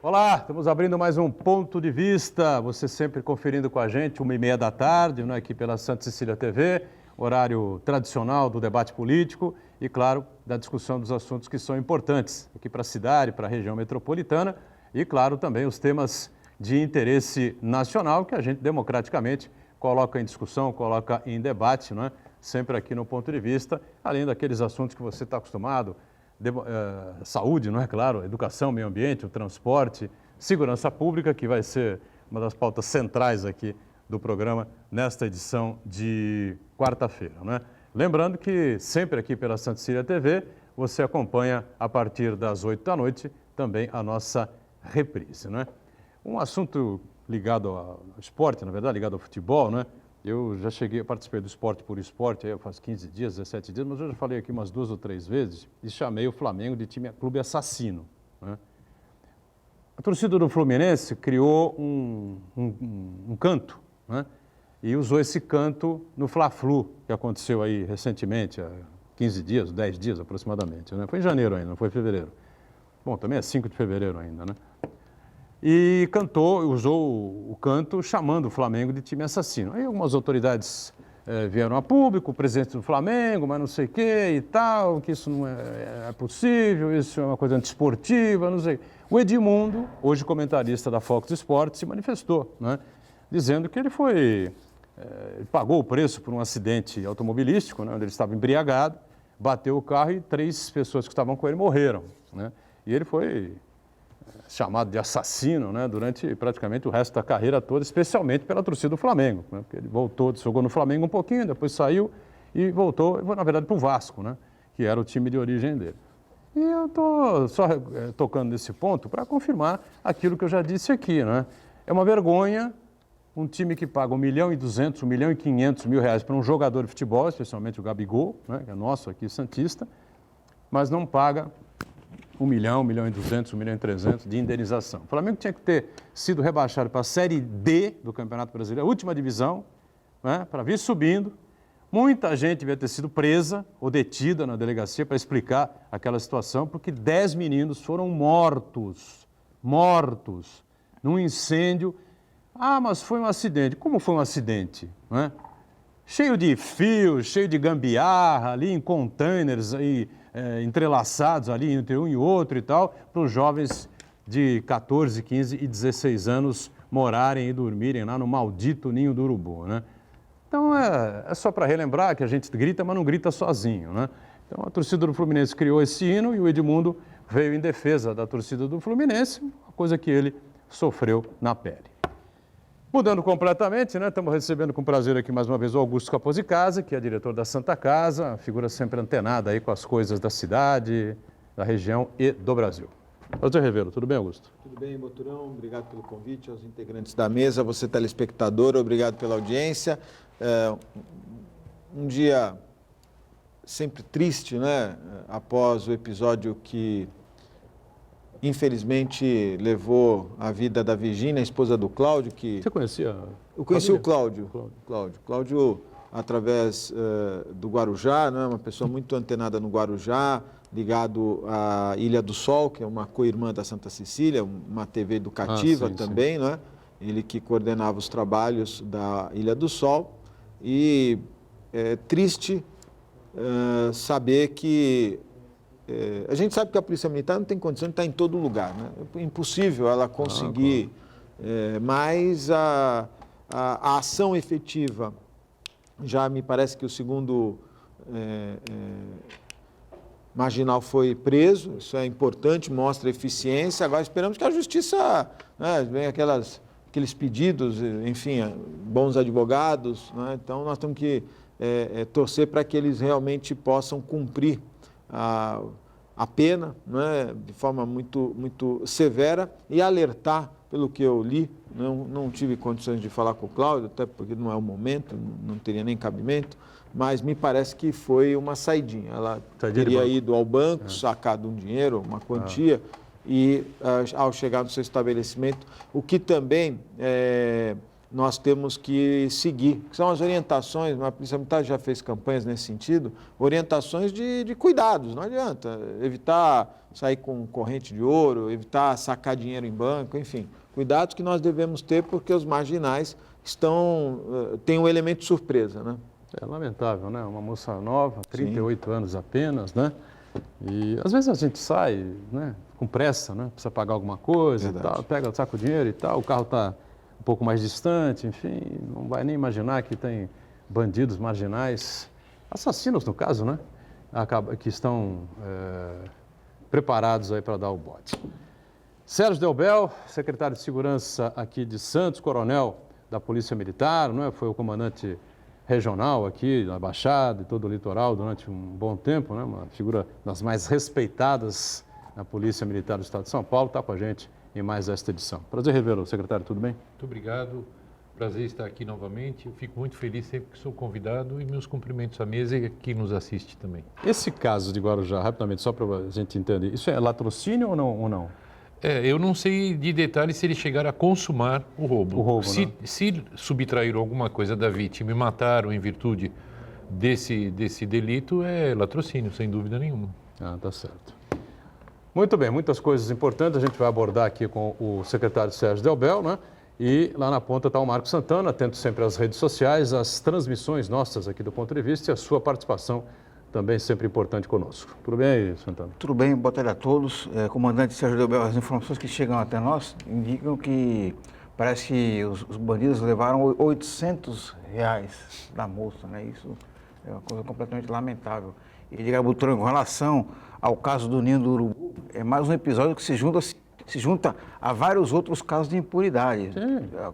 Olá, estamos abrindo mais um Ponto de Vista, você sempre conferindo com a gente, 1h30 da tarde, aqui pela Santa Cecília TV, horário tradicional do debate político e, claro, da discussão dos assuntos que são importantes aqui para a cidade, para a região metropolitana e, claro, também os temas de interesse nacional que a gente democraticamente coloca em discussão, coloca em debate, sempre aqui no Ponto de Vista, além daqueles assuntos que você está acostumado, saúde, claro, educação, meio ambiente, o transporte, segurança pública, que vai ser uma das pautas centrais aqui do programa nesta edição de quarta-feira. Lembrando que sempre aqui pela Santa Cecília TV, você acompanha a partir das 8 da noite também a nossa reprise. Um assunto ligado ao esporte, na verdade, ligado ao futebol, Eu já participei do Esporte por Esporte, aí faz 15 dias, 17 dias, mas eu já falei aqui umas 2 ou 3 vezes e chamei o Flamengo de clube assassino. A torcida do Fluminense criou um canto, e usou esse canto no Fla-Flu, que aconteceu aí recentemente, há 15 dias, 10 dias aproximadamente. Foi em janeiro ainda, não foi em fevereiro. Bom, também é 5 de fevereiro ainda, E usou o canto chamando o Flamengo de time assassino. Aí algumas autoridades vieram a público, o presidente do Flamengo, mas não sei o que e tal, que isso não é possível, isso é uma coisa antesportiva, não sei. O Edmundo, hoje comentarista da Fox Sports, se manifestou, dizendo que ele pagou o preço por um acidente automobilístico, onde ele estava embriagado, bateu o carro e 3 pessoas que estavam com ele morreram. E ele foi chamado de assassino, durante praticamente o resto da carreira toda, especialmente pela torcida do Flamengo, porque ele jogou no Flamengo um pouquinho, depois saiu e voltou, na verdade, para o Vasco, que era o time de origem dele. E eu estou só tocando nesse ponto para confirmar aquilo que eu já disse aqui, É uma vergonha um time que paga 1.200.000, 1.500.000 reais para um jogador de futebol, especialmente o Gabigol, que é nosso aqui, santista, mas não paga 1 milhão, 1.200.000, 1.300.000 de indenização. O Flamengo tinha que ter sido rebaixado para a Série D do Campeonato Brasileiro, a última divisão, para vir subindo. Muita gente devia ter sido presa ou detida na delegacia para explicar aquela situação, porque 10 meninos foram mortos num incêndio. Ah, mas foi um acidente. Como foi um acidente? Cheio de fios, cheio de gambiarra, ali em containers, aí, entrelaçados ali entre um e outro e tal, para os jovens de 14, 15 e 16 anos morarem e dormirem lá no maldito Ninho do Urubu, Então, é só para relembrar que a gente grita, mas não grita sozinho, Então, a torcida do Fluminense criou esse hino e o Edmundo veio em defesa da torcida do Fluminense, uma coisa que ele sofreu na pele. Mudando completamente, estamos recebendo com prazer aqui mais uma vez o Augusto Capozzi-Casa, que é diretor da Santa Casa, figura sempre antenada aí com as coisas da cidade, da região e do Brasil. Prazer revê-lo. Tudo bem, Augusto? Tudo bem, Boturão. Obrigado pelo convite aos integrantes da mesa, você telespectador, obrigado pela audiência. Um dia sempre triste, após o episódio que infelizmente levou a vida da Virgínia, a esposa do Cláudio, que... Você conhecia? Eu conheci o Cláudio. Cláudio, através do Guarujá, uma pessoa muito antenada no Guarujá, ligado à Ilha do Sol, que é uma co-irmã da Santa Cecília, uma TV educativa também, sim. Ele que coordenava os trabalhos da Ilha do Sol. E é triste saber que... a gente sabe que a Polícia Militar não tem condição de estar em todo lugar, É impossível ela conseguir, mas a ação efetiva, já me parece que o segundo marginal foi preso, isso é importante, mostra eficiência. Agora esperamos que a Justiça venha aqueles pedidos, enfim, bons advogados, Então nós temos que torcer para que eles realmente possam cumprir a pena, de forma muito, muito severa, e alertar, pelo que eu li, não tive condições de falar com o Cláudio, até porque não é o momento, não teria nem cabimento, mas me parece que foi uma saidinha. Ela teria ido ao banco, sacado um dinheiro, uma quantia, e ao chegar no seu estabelecimento, o que também nós temos que seguir, que são as orientações, a Polícia Militar já fez campanhas nesse sentido, orientações de cuidados, não adianta evitar sair com corrente de ouro, evitar sacar dinheiro em banco, enfim, cuidados que nós devemos ter porque os marginais têm um elemento de surpresa, né? É lamentável, né? Uma moça nova, 38 anos apenas, né? E às vezes a gente sai, né, com pressa, né? Precisa pagar alguma coisa e tal, pega, saca o dinheiro e tal, o carro está um pouco mais distante, enfim, não vai nem imaginar que tem bandidos marginais, assassinos no caso, né? Que estão preparados aí para dar o bote. Sérgio Delbel, secretário de Segurança aqui de Santos, coronel da Polícia Militar, não é? Foi o comandante regional aqui na Baixada e todo o litoral durante um bom tempo, né? Uma figura das mais respeitadas na Polícia Militar do Estado de São Paulo, está com a gente em mais esta edição. Prazer revê-lo, secretário, tudo bem? Muito obrigado, prazer estar aqui novamente. Eu fico muito feliz sempre que sou convidado e meus cumprimentos à mesa e a quem nos assiste também. Esse caso de Guarujá, rapidamente, só para a gente entender, isso é latrocínio ou não? Eu não sei de detalhes se ele chegar a consumar o roubo. O roubo, se, né? se subtraíram alguma coisa da vítima e mataram em virtude desse delito, é latrocínio, sem dúvida nenhuma. Ah, tá certo. Muito bem, muitas coisas importantes a gente vai abordar aqui com o secretário Sérgio Delbel, né? E lá na ponta está o Marco Santana, atento sempre às redes sociais, às transmissões nossas aqui do Ponto de Vista e a sua participação também sempre importante conosco. Tudo bem aí, Santana? Tudo bem, boa tarde a todos. Comandante Sérgio Delbel, as informações que chegam até nós indicam que parece que os bandidos levaram R$800 da moça, né? Isso é uma coisa completamente lamentável. E de Gabutrão, com relação ao caso do Ninho do Urubu, é mais um episódio que se junta a vários outros casos de impunidade,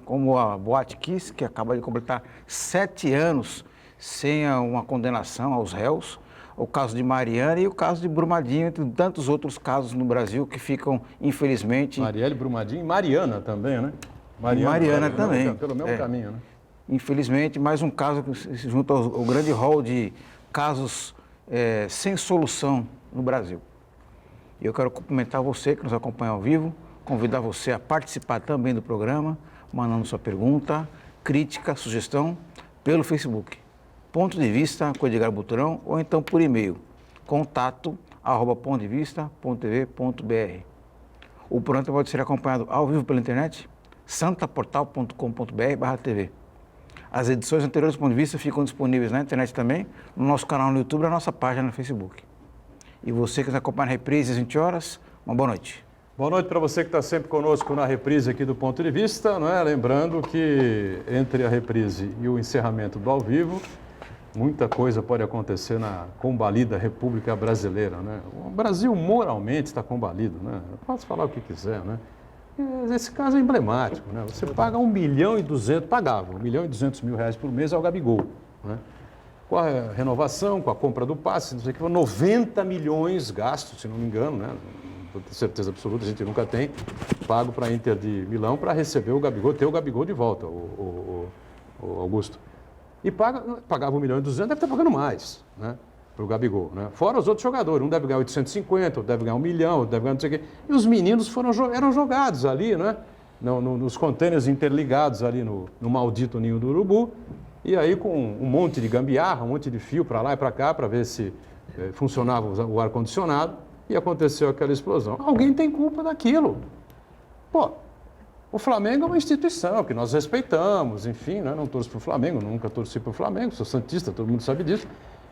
como a Boate Kiss, que acaba de completar 7 anos sem uma condenação aos réus, o caso de Mariana e o caso de Brumadinho, entre tantos outros casos no Brasil que ficam, infelizmente... Marielle, Brumadinho e Mariana também, né? Mariana também. Pelo mesmo caminho, né? Infelizmente, mais um caso que se junta ao grande rol de casos sem solução no Brasil. E eu quero cumprimentar você que nos acompanha ao vivo, convidar você a participar também do programa, mandando sua pergunta, crítica, sugestão, pelo Facebook. Ponto de Vista com Edgar Butrão, ou então por e-mail, contato@pontodevista.tv.br. O programa pode ser acompanhado ao vivo pela internet, santaportal.com.br/tv. As edições anteriores do Ponto de Vista ficam disponíveis na internet também, no nosso canal no YouTube e na nossa página no Facebook. E você que nos acompanha na reprise às 20 horas, uma boa noite. Boa noite para você que está sempre conosco na reprise aqui do Ponto de Vista, não é? Lembrando que entre a reprise e o encerramento do ao vivo, muita coisa pode acontecer na combalida República Brasileira, né? O Brasil moralmente está combalido, né? Eu posso falar o que quiser, né? Esse caso é emblemático, né? Você paga pagava R$1,2 milhão por mês ao Gabigol, né? Com a renovação, com a compra do passe, não sei o que, 90 milhões gastos, se não me engano, né? Não tenho certeza absoluta, a gente nunca tem, pago para a Inter de Milão para receber o Gabigol, ter o Gabigol de volta, o Augusto. E pagava R$1,2 milhão, deve estar pagando mais, né? Para o Gabigol, né? Fora os outros jogadores, um deve ganhar 850, outro deve ganhar 1 milhão, outro deve ganhar não sei o quê. E os meninos eram jogados ali, né? Nos contêineres interligados ali no maldito Ninho do Urubu. E aí com um monte de gambiarra, um monte de fio para lá e para cá, para ver se funcionava o ar-condicionado. E aconteceu aquela explosão. Alguém tem culpa daquilo. Pô, o Flamengo é uma instituição que nós respeitamos, enfim, né? Não torço para o Flamengo, nunca torci para o Flamengo, sou santista, todo mundo sabe disso.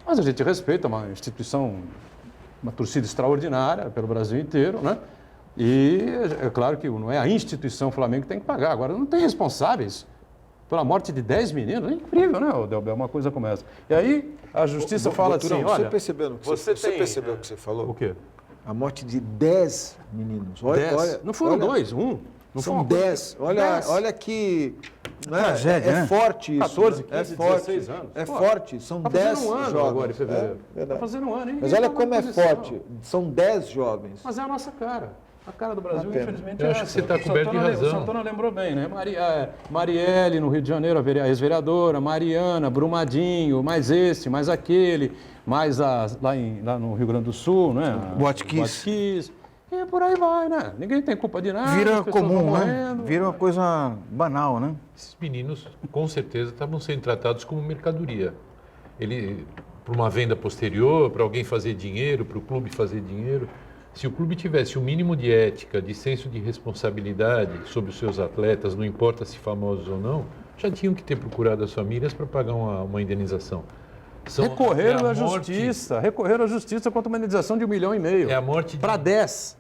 Mas a gente respeita uma instituição, uma torcida extraordinária pelo Brasil inteiro, né? E é claro que não é a instituição Flamengo que tem que pagar. Agora, não tem responsáveis pela morte de 10 meninos. É incrível, né, Delbel? Uma coisa como essa. E aí a justiça fala assim, olha... Você percebeu o que você falou? O quê? A morte de 10 meninos. Olha, não foram dois, um. Não são 10. Olha que... Né? Tragédia, né? Forte isso. 14, 15, forte, 16 anos. É forte. São 10 um ano jovens. agora em fevereiro. Está fazendo um ano, hein? Mas olha como é forte. São 10 jovens. Mas é a nossa cara. A cara do Brasil, infelizmente, eu acho que você está coberto de razão. O Santana lembrou bem, né? Marielle, no Rio de Janeiro, a ex-vereadora, Mariana, Brumadinho, mais esse, mais aquele, mais lá no Rio Grande do Sul, né? Boate Kiss. E por aí vai, né? Ninguém tem culpa de nada. Vira as pessoas vão comum, né? morrendo. Vira uma coisa banal, né? Esses meninos, com certeza, estavam sendo tratados como mercadoria. Para uma venda posterior, para alguém fazer dinheiro, para o clube fazer dinheiro. Se o clube tivesse o mínimo de ética, de senso de responsabilidade sobre os seus atletas, não importa se famosos ou não, já tinham que ter procurado as famílias para pagar uma indenização. Recorreram à justiça contra uma indenização de 1,5 milhão. É a morte para 10.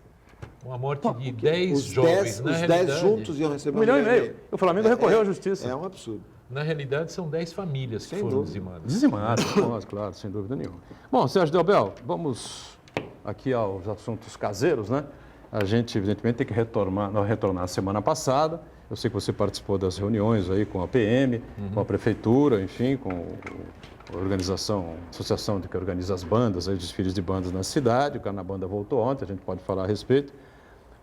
Uma morte de 10 Os jovens. 10 juntos iam receber 1,5 milhão. O Flamengo recorreu à justiça. É um absurdo. Na realidade, são 10 famílias que foram dizimadas. Dizimadas, claro, sem dúvida nenhuma. Bom, Sérgio Delbel, vamos aqui aos assuntos caseiros, né? A gente, evidentemente, tem que retornar a semana passada. Eu sei que você participou das reuniões aí com a PM, com a Prefeitura, enfim, com a organização, a associação que organiza as bandas, aí, os desfiles de bandas na cidade. O Carnabanda voltou ontem, a gente pode falar a respeito.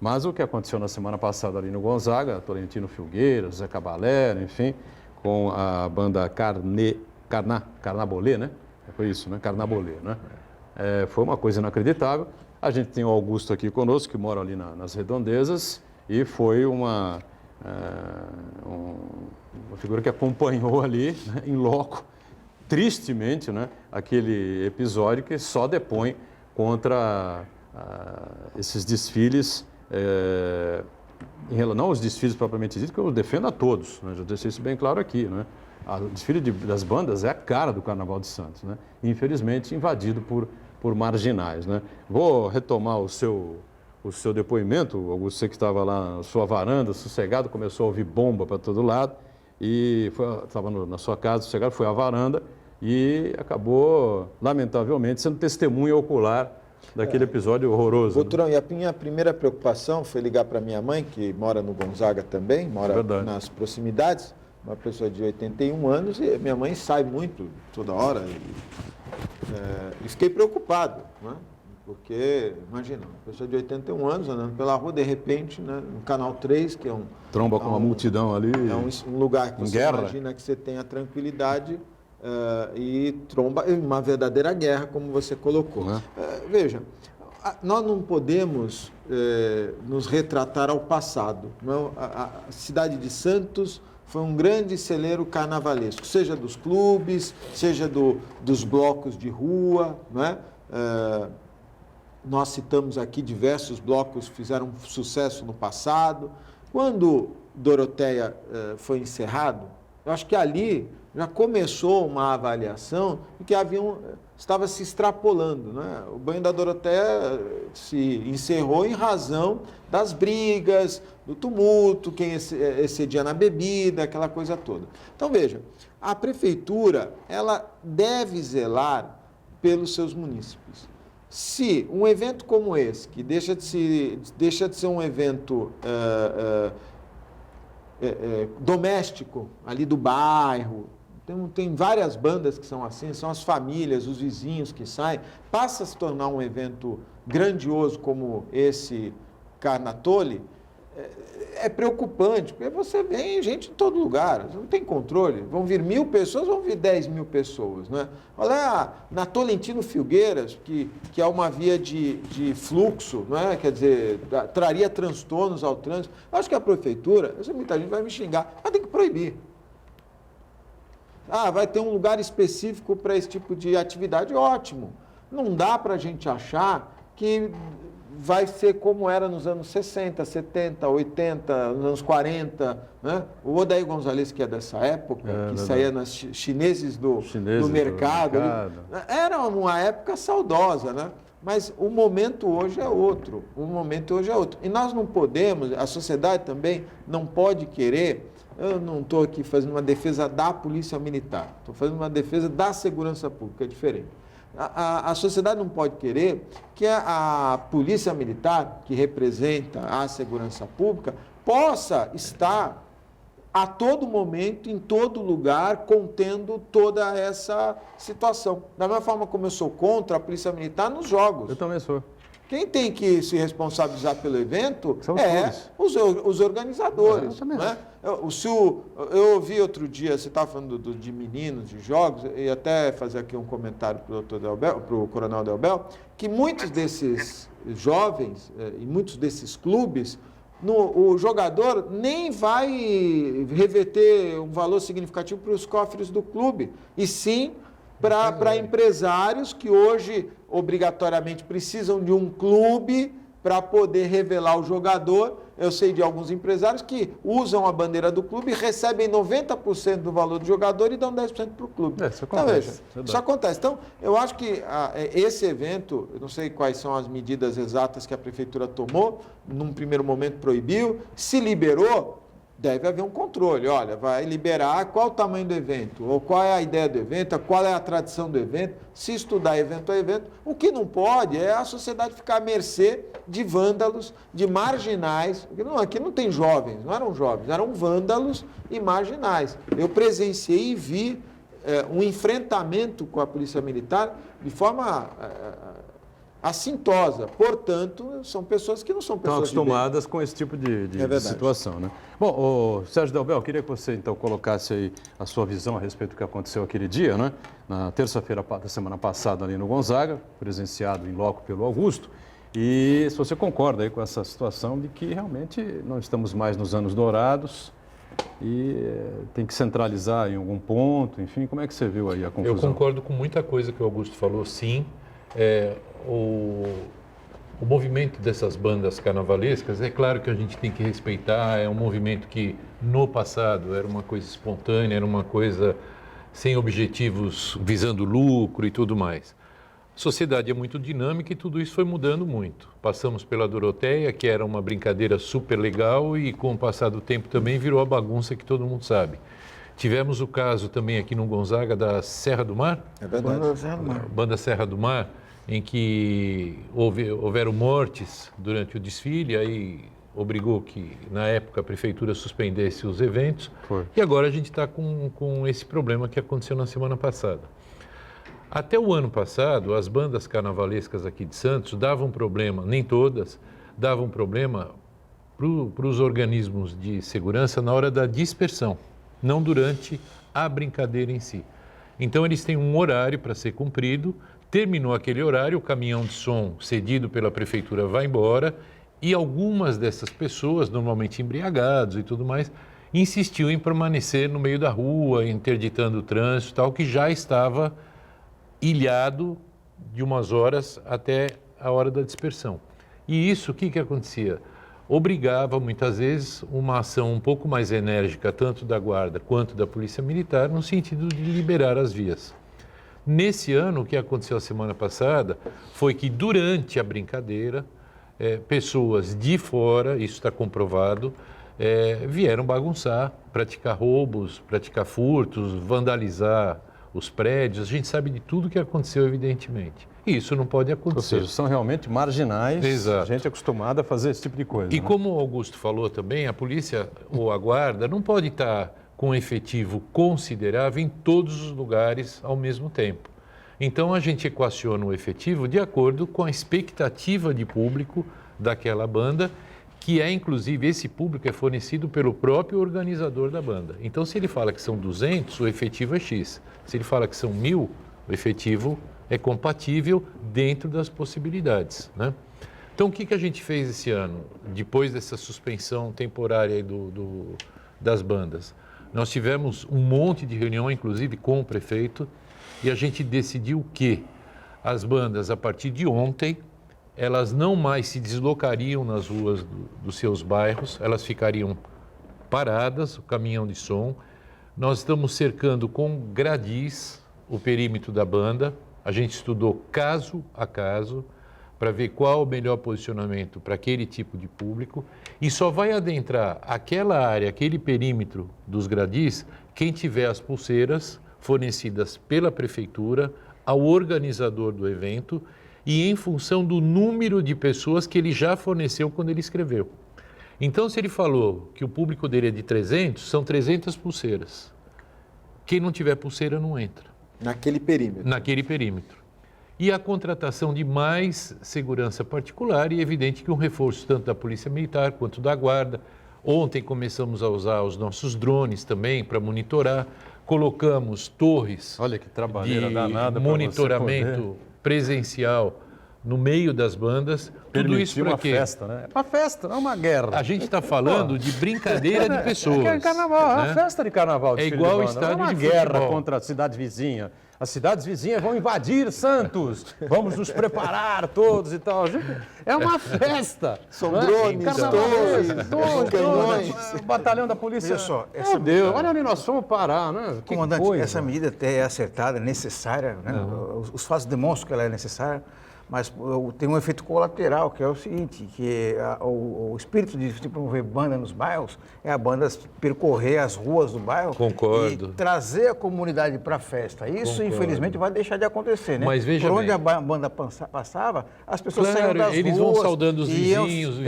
Mas o que aconteceu na semana passada ali no Gonzaga, Tolentino Filgueiras, Zé Caballero, enfim, com a banda Carnabolê, né? Foi isso, né? Carnabolê, né? Foi uma coisa inacreditável. A gente tem o Augusto aqui conosco, que mora ali nas redondezas, e foi uma figura que acompanhou ali, né, em loco, tristemente, né, aquele episódio que só depõe contra esses desfiles, não os desfiles propriamente ditos, que eu defendo a todos, né, já deixei isso bem claro aqui, né? O desfile das bandas é a cara do Carnaval de Santos, né? Infelizmente invadido por marginais, né? Vou retomar o seu depoimento, Augusto, você que estava lá na sua varanda, sossegado, começou a ouvir bomba para todo lado e estava na sua casa, sossegado, foi à varanda e acabou, lamentavelmente, sendo testemunha ocular daquele episódio horroroso. Turão, e a minha primeira preocupação foi ligar para minha mãe, que mora no Gonzaga também, mora nas proximidades, uma pessoa de 81 anos, e minha mãe sai muito, toda hora, e fiquei preocupado, né? Porque, imagina, uma pessoa de 81 anos andando pela rua, de repente, né, no Canal 3, que é tromba com uma multidão ali. É um lugar que você imagina que você tenha tranquilidade e tromba uma verdadeira guerra, como você colocou. Veja, nós não podemos nos retratar ao passado. Não? A cidade de Santos foi um grande celeiro carnavalesco, seja dos clubes, seja dos blocos de rua, né? Nós citamos aqui diversos blocos que fizeram sucesso no passado. Quando Doroteia foi encerrado, eu acho que ali já começou uma avaliação de que estava se extrapolando, né? O banho da Doroteia se encerrou em razão das brigas, do tumulto, quem excedia na bebida, aquela coisa toda. Então, veja, a prefeitura ela deve zelar pelos seus munícipes. Se um evento como esse, que deixa de ser um evento doméstico, ali do bairro, tem várias bandas que são assim, são as famílias, os vizinhos que saem, passa a se tornar um evento grandioso como esse Carnatole, é preocupante, porque você vê gente em todo lugar, você não tem controle. Vão vir 1.000 pessoas, vão vir 10.000 pessoas. Né? Olha, na Tolentino Filgueiras, que é uma via de fluxo, não é? Quer dizer, traria transtornos ao trânsito. Acho que a prefeitura, muita gente vai me xingar, mas tem que proibir. Vai ter um lugar específico para esse tipo de atividade, ótimo. Não dá para a gente achar que vai ser como era nos anos 60, 70, 80, nos anos 40. Né? O Odair Gonzalez, que é dessa época, que saía nas chineses do mercado. Era uma época saudosa, né? Mas o momento hoje é outro. E nós não podemos, a sociedade também não pode querer. Eu não estou aqui fazendo uma defesa da polícia militar, estou fazendo uma defesa da segurança pública, é diferente. A sociedade não pode querer que a polícia militar, que representa a segurança pública, possa estar a todo momento, em todo lugar, contendo toda essa situação. Da mesma forma como eu sou contra a polícia militar nos jogos. Eu também sou. Quem tem que se responsabilizar pelo evento São os os organizadores. Eu também Né? Eu ouvi outro dia, você estava falando de meninos, de jogos, e até fazer aqui um comentário para o Coronel Delbel, que muitos desses jovens e muitos desses clubes, o jogador nem vai reverter um valor significativo para os cofres do clube, e sim para empresários que hoje obrigatoriamente precisam de um clube para poder revelar o jogador. Eu sei de alguns empresários que usam a bandeira do clube e recebem 90% do valor do jogador e dão 10% para o clube. Isso acontece. Então, veja, isso acontece. Então, eu acho que esse evento, eu não sei quais são as medidas exatas que a prefeitura tomou, num primeiro momento proibiu, se liberou, deve haver um controle. Olha, vai liberar qual o tamanho do evento, ou qual é a ideia do evento, qual é a tradição do evento, se estudar evento a evento. O que não pode é a sociedade ficar à mercê de vândalos, de marginais. Aqui não tem jovens, não eram jovens, eram vândalos e marginais. Eu presenciei e vi um enfrentamento com a polícia militar de forma assintosa. Portanto, são pessoas que não são pessoas estão acostumadas com esse tipo de situação, né? Bom, Sérgio Delbel, eu queria que você então colocasse aí a sua visão a respeito do que aconteceu aquele dia, né? Na terça-feira da semana passada ali no Gonzaga, presenciado em loco pelo Augusto. E se você concorda aí com essa situação de que realmente não estamos mais nos anos dourados e tem que centralizar em algum ponto, enfim, como é que você viu aí a confusão? Eu concordo com muita coisa que o Augusto falou, sim. O movimento dessas bandas carnavalescas, é claro que a gente tem que respeitar, é um movimento que no passado era uma coisa espontânea, era uma coisa sem objetivos visando lucro e tudo mais. A sociedade é muito dinâmica e tudo isso foi mudando muito. Passamos pela Doroteia, que era uma brincadeira super legal e com o passar do tempo também virou a bagunça que todo mundo sabe. Tivemos o caso também aqui no Gonzaga da Serra do Mar. É verdade. Banda Serra do Mar, em que houveram mortes durante o desfile, aí obrigou que, na época, a prefeitura suspendesse os eventos. Foi. E agora a gente está com esse problema que aconteceu na semana passada. Até o ano passado, as bandas carnavalescas aqui de Santos davam problema, nem todas, davam problema para os organismos de segurança na hora da dispersão, não durante a brincadeira em si. Então, eles têm um horário para ser cumprido, terminou aquele horário, o caminhão de som cedido pela prefeitura vai embora e algumas dessas pessoas, normalmente embriagados e tudo mais, insistiu em permanecer no meio da rua, interditando o trânsito e tal, que já estava ilhado de umas horas até a hora da dispersão. E isso, o que acontecia? Obrigava, muitas vezes, uma ação um pouco mais enérgica, tanto da Guarda quanto da Polícia Militar, no sentido de liberar as vias. Nesse ano, o que aconteceu a semana passada foi que, durante a brincadeira, pessoas de fora, isso está comprovado, vieram bagunçar, praticar roubos, praticar furtos, vandalizar os prédios. A gente sabe de tudo que aconteceu, evidentemente. E isso não pode acontecer. Ou seja, são realmente marginais, Exato. Gente acostumada a fazer esse tipo de coisa. E né? como o Augusto falou também, a polícia ou a guarda não pode estar com efetivo considerável em todos os lugares ao mesmo tempo. Então, a gente equaciona o efetivo de acordo com a expectativa de público daquela banda, que inclusive, esse público é fornecido pelo próprio organizador da banda. Então, se ele fala que são 200, o efetivo é X. Se ele fala que são 1.000, o efetivo é compatível dentro das possibilidades, né? Então, o que a gente fez esse ano, depois dessa suspensão temporária aí das bandas? Nós tivemos um monte de reunião, inclusive com o prefeito, e a gente decidiu que as bandas, a partir de ontem, elas não mais se deslocariam nas ruas dos seus bairros, elas ficariam paradas, o caminhão de som. Nós estamos cercando com gradis o perímetro da banda. A gente estudou caso a caso para ver qual o melhor posicionamento para aquele tipo de público e só vai adentrar aquela área, aquele perímetro dos gradis, quem tiver as pulseiras fornecidas pela prefeitura ao organizador do evento e em função do número de pessoas que ele já forneceu quando ele escreveu. Então, se ele falou que o público dele é de 300, são 300 pulseiras. Quem não tiver pulseira não entra. Naquele perímetro. Naquele perímetro. e a contratação de mais segurança particular e evidente que um reforço tanto da Polícia Militar quanto da Guarda. Ontem começamos a usar os nossos drones também para monitorar, colocamos torres Olha que trabalheira de danada para monitoramento presencial no meio das bandas. Tudo isso para uma quê? festa, né? É uma festa, não é uma guerra. A gente está falando de brincadeira de pessoas. É carnaval, é né? uma festa de carnaval. É desfile igual de o banda. estádio não é uma de guerra futebol. contra a cidade vizinha. As cidades vizinhas vão invadir Santos. Vamos nos preparar todos e tal. É uma festa. São não é? drones, Carnavalesco, canhões. Batalhão da polícia. Veja só, Meu Deus, olha onde nós fomos parar, né? Que Comandante, coisa. essa medida até é acertada, é necessária, né? Os fatos demonstram que ela é necessária, mas tem um efeito colateral, que é o seguinte, que o espírito de se promover banda nos bairros é a banda percorrer as ruas do bairro Concordo. e trazer a comunidade para a festa. Isso, Concordo. infelizmente, vai deixar de acontecer, né? Mas veja Por onde bem. a banda passava, as pessoas saíam Claro, das eles ruas. vão saudando os vizinhos,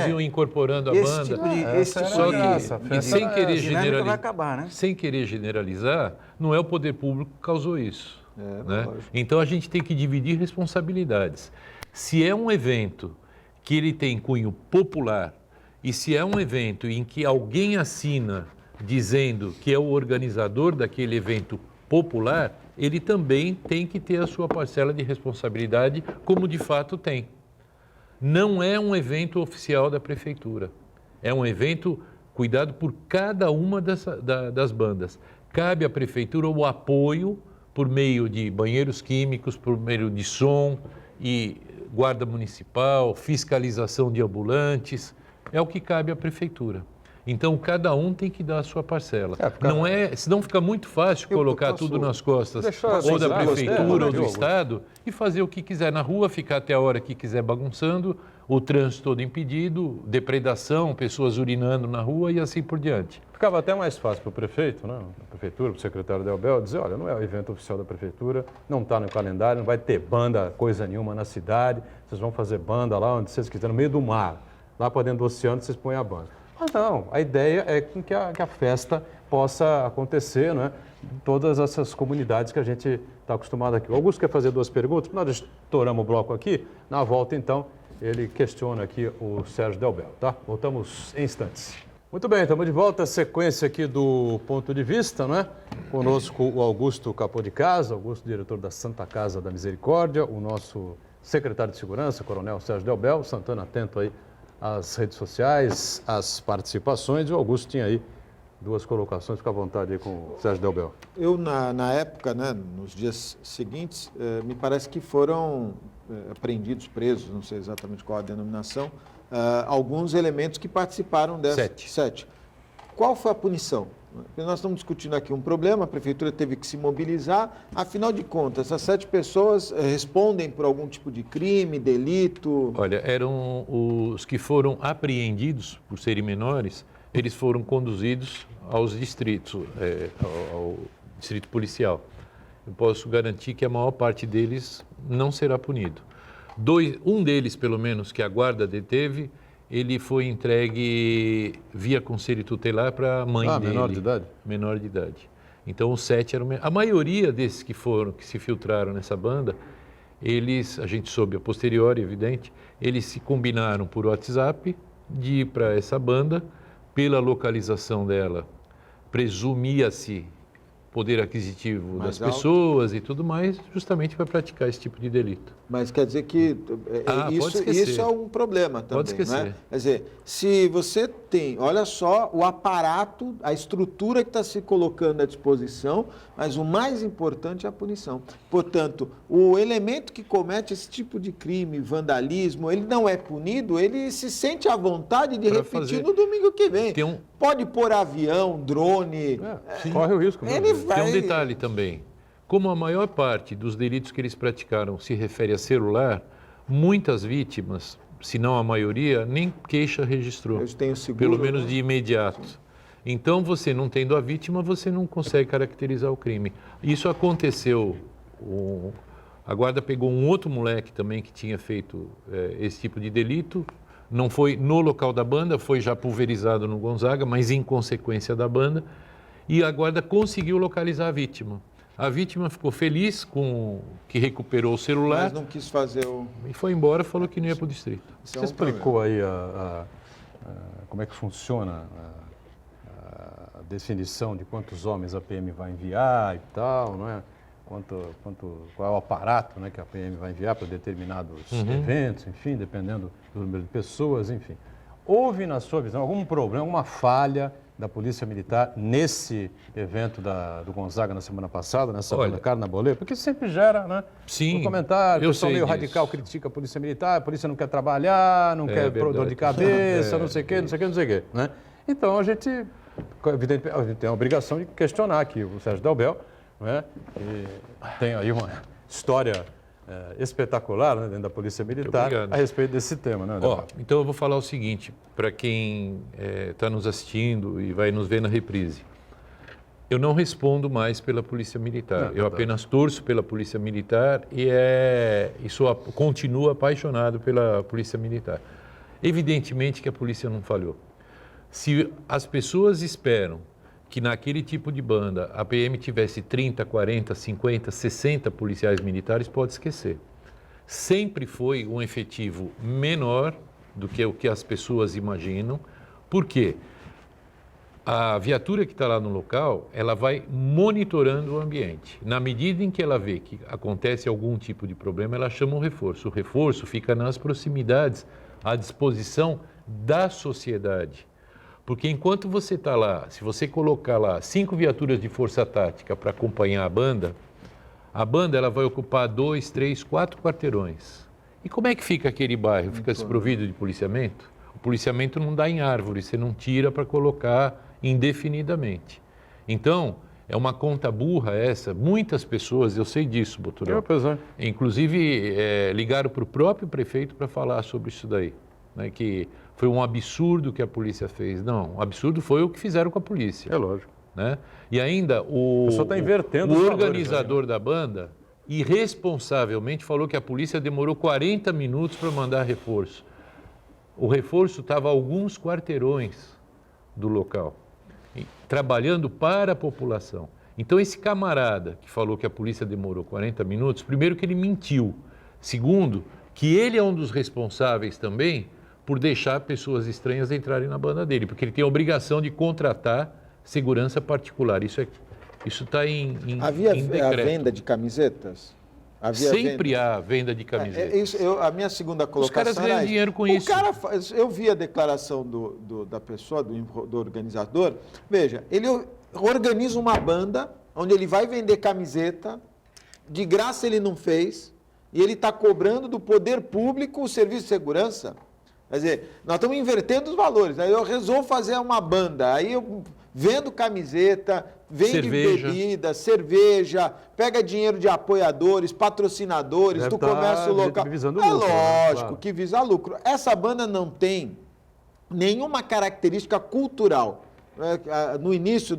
iam incorporando a esse banda. Tipo de, essa esse era tipo a de- graça, a de- festa sem querer dinâmica vai acabar, né? Sem querer generalizar, não é o poder público que causou isso. Né? lógico. Então a gente tem que dividir responsabilidades. Se é um evento que ele tem cunho popular e se é um evento em que alguém assina dizendo que é o organizador daquele evento popular, ele também tem que ter a sua parcela de responsabilidade, como de fato tem. Não é um evento oficial da prefeitura. É um evento cuidado por cada uma das bandas. Cabe à prefeitura o apoio por meio de banheiros químicos, por meio de som e guarda municipal, fiscalização de ambulantes. É o que cabe à prefeitura. Então, cada um tem que dar a sua parcela. Senão fica muito fácil colocar posso tudo nas costas deixar ou da assim, prefeitura ou do Diogo. Estado e fazer o que quiser na rua, ficar até a hora que quiser bagunçando, o trânsito todo impedido, depredação, pessoas urinando na rua e assim por diante. Ficava até mais fácil para o prefeito, né? A prefeitura, para o secretário Delbel, dizer, olha, não é o evento oficial da prefeitura, não está no calendário, não vai ter banda, coisa nenhuma na cidade, vocês vão fazer banda lá onde vocês quiserem, no meio do mar, lá para dentro do oceano vocês põem a banda. Mas não, a ideia é que a festa possa acontecer, né? Em todas essas comunidades que a gente está acostumado aqui. O Augusto quer fazer duas perguntas, nós estouramos o bloco aqui, na volta então ele questiona aqui o Sérgio Delbel, tá? Voltamos em instantes. Muito bem, estamos de volta, sequência aqui do Ponto de Vista, né? Conosco o Augusto Capô de Casa, Augusto, diretor da Santa Casa da Misericórdia, o nosso secretário de Segurança, Coronel Sérgio Delbel, Santana atento aí às redes sociais, às participações, e o Augusto tinha aí duas colocações, fica à vontade aí com o Sérgio Delbel. Eu, na época, né, nos dias seguintes, me parece que foram apreendidos, presos, não sei exatamente qual a denominação, alguns elementos que participaram dessa. 7. Qual foi a punição? Porque nós estamos discutindo aqui um problema, a prefeitura teve que se mobilizar, afinal de contas, essas 7 pessoas respondem por algum tipo de crime, delito? Olha, eram os que foram apreendidos por serem menores, eles foram conduzidos aos distritos, ao distrito policial. Eu posso garantir que a maior parte deles não será punido. Um deles, pelo menos, que a guarda deteve, ele foi entregue via conselho tutelar para a mãe dele. Menor de idade? Menor de idade. Então, os 7 eram... A maioria desses que se filtraram nessa banda, a gente soube a posteriori, evidente, eles se combinaram por WhatsApp de ir para essa banda, pela localização dela, presumia-se poder aquisitivo Mais das alto. pessoas e tudo mais, justamente para praticar esse tipo de delito. Mas quer dizer que pode esquecer. isso é um problema também, Pode esquecer. né? Quer dizer, se você tem, olha só o aparato, a estrutura que está se colocando à disposição, mas o mais importante é a punição. Portanto, o elemento que comete esse tipo de crime, vandalismo, ele não é punido, ele se sente à vontade de Pra repetir fazer. no domingo que vem. Tem um- Pode pôr avião, drone. Corre o risco. Ele mesmo. vai- Tem um detalhe também. Como a maior parte dos delitos que eles praticaram se refere a celular, muitas vítimas, se não a maioria, nem queixa registrou. Eu tenho seguro, Pelo menos né? de imediato. Então, você não tendo a vítima, você não consegue caracterizar o crime. Isso aconteceu. A guarda pegou um outro moleque também que tinha feito esse tipo de delito. Não foi no local da banda, foi já pulverizado no Gonzaga, mas em consequência da banda. E a guarda conseguiu localizar a vítima. A vítima ficou feliz com que recuperou o celular Mas não quis fazer o... e foi embora, falou que não ia para o distrito. Isso é Você um explicou aí como é que funciona a definição de quantos homens a PM vai enviar e tal, não é? Qual é o aparato, né, que a PM vai enviar para determinados eventos, enfim, dependendo do número de pessoas, enfim. Houve, na sua visão, algum problema, alguma falha da Polícia Militar nesse evento do Gonzaga na semana passada, nessa Olha, banda Carnabolê? Porque sempre gera, né? Sim, Um comentário, o eu pessoal sei meio disso. radical critica a Polícia Militar, a polícia não quer trabalhar, não quer verdade. dor de cabeça, É, não sei o quê, não sei o quê, não sei o quê, né? Então, a gente, evidentemente, a gente tem a obrigação de questionar aqui o Sérgio Delbel, não é? E tem aí uma história espetacular, né, dentro da Polícia Militar obrigado. a respeito desse tema, né, Delbel? Então eu vou falar o seguinte, para quem está nos assistindo e vai nos ver na reprise. Eu não respondo mais pela Polícia Militar. Eu apenas torço pela Polícia Militar e continuo apaixonado pela Polícia Militar. Evidentemente que a polícia não falhou. Se as pessoas esperam que naquele tipo de banda a PM tivesse 30, 40, 50, 60 policiais militares, pode esquecer. Sempre foi um efetivo menor do que o que as pessoas imaginam. Por quê? A viatura que está lá no local, ela vai monitorando o ambiente. Na medida em que ela vê que acontece algum tipo de problema, ela chama um reforço. O reforço fica nas proximidades, à disposição da sociedade. Porque enquanto você está lá, se você colocar lá 5 viaturas de força tática para acompanhar a banda ela vai ocupar 2, 3, 4 quarteirões. E como é que fica aquele bairro? Fica desprovido de policiamento? O policiamento não dá em árvore, você não tira para colocar indefinidamente. Então, é uma conta burra essa. Muitas pessoas, eu sei disso, Boturão, inclusive ligaram para o próprio prefeito para falar sobre isso daí, né, que foi um absurdo que a polícia fez. Não, o absurdo foi o que fizeram com a polícia. É lógico. Né? E ainda o tá invertendo o os organizador da banda irresponsavelmente falou que a polícia demorou 40 minutos para mandar reforço. O reforço estava a alguns quarteirões do local, trabalhando para a população. Então esse camarada que falou que a polícia demorou 40 minutos, primeiro que ele mentiu, segundo que ele é um dos responsáveis também por deixar pessoas estranhas entrarem na banda dele, porque ele tem a obrigação de contratar segurança particular. Isso está em Havia em a decreto. venda de camisetas? Sempre há venda de camisetas. A minha segunda colocação caras ganham era dinheiro com o isso. Eu vi a declaração da pessoa, do organizador. Veja, ele organiza uma banda onde ele vai vender camiseta, de graça ele não fez, e ele está cobrando do poder público o serviço de segurança. Quer dizer, nós estamos invertendo os valores. Aí eu resolvo fazer uma banda, aí eu vendo camiseta, vende bebida, cerveja, pega dinheiro de apoiadores, patrocinadores, do comércio local. Visando É lucro, lógico, claro. que visa lucro. Essa banda não tem nenhuma característica cultural. No início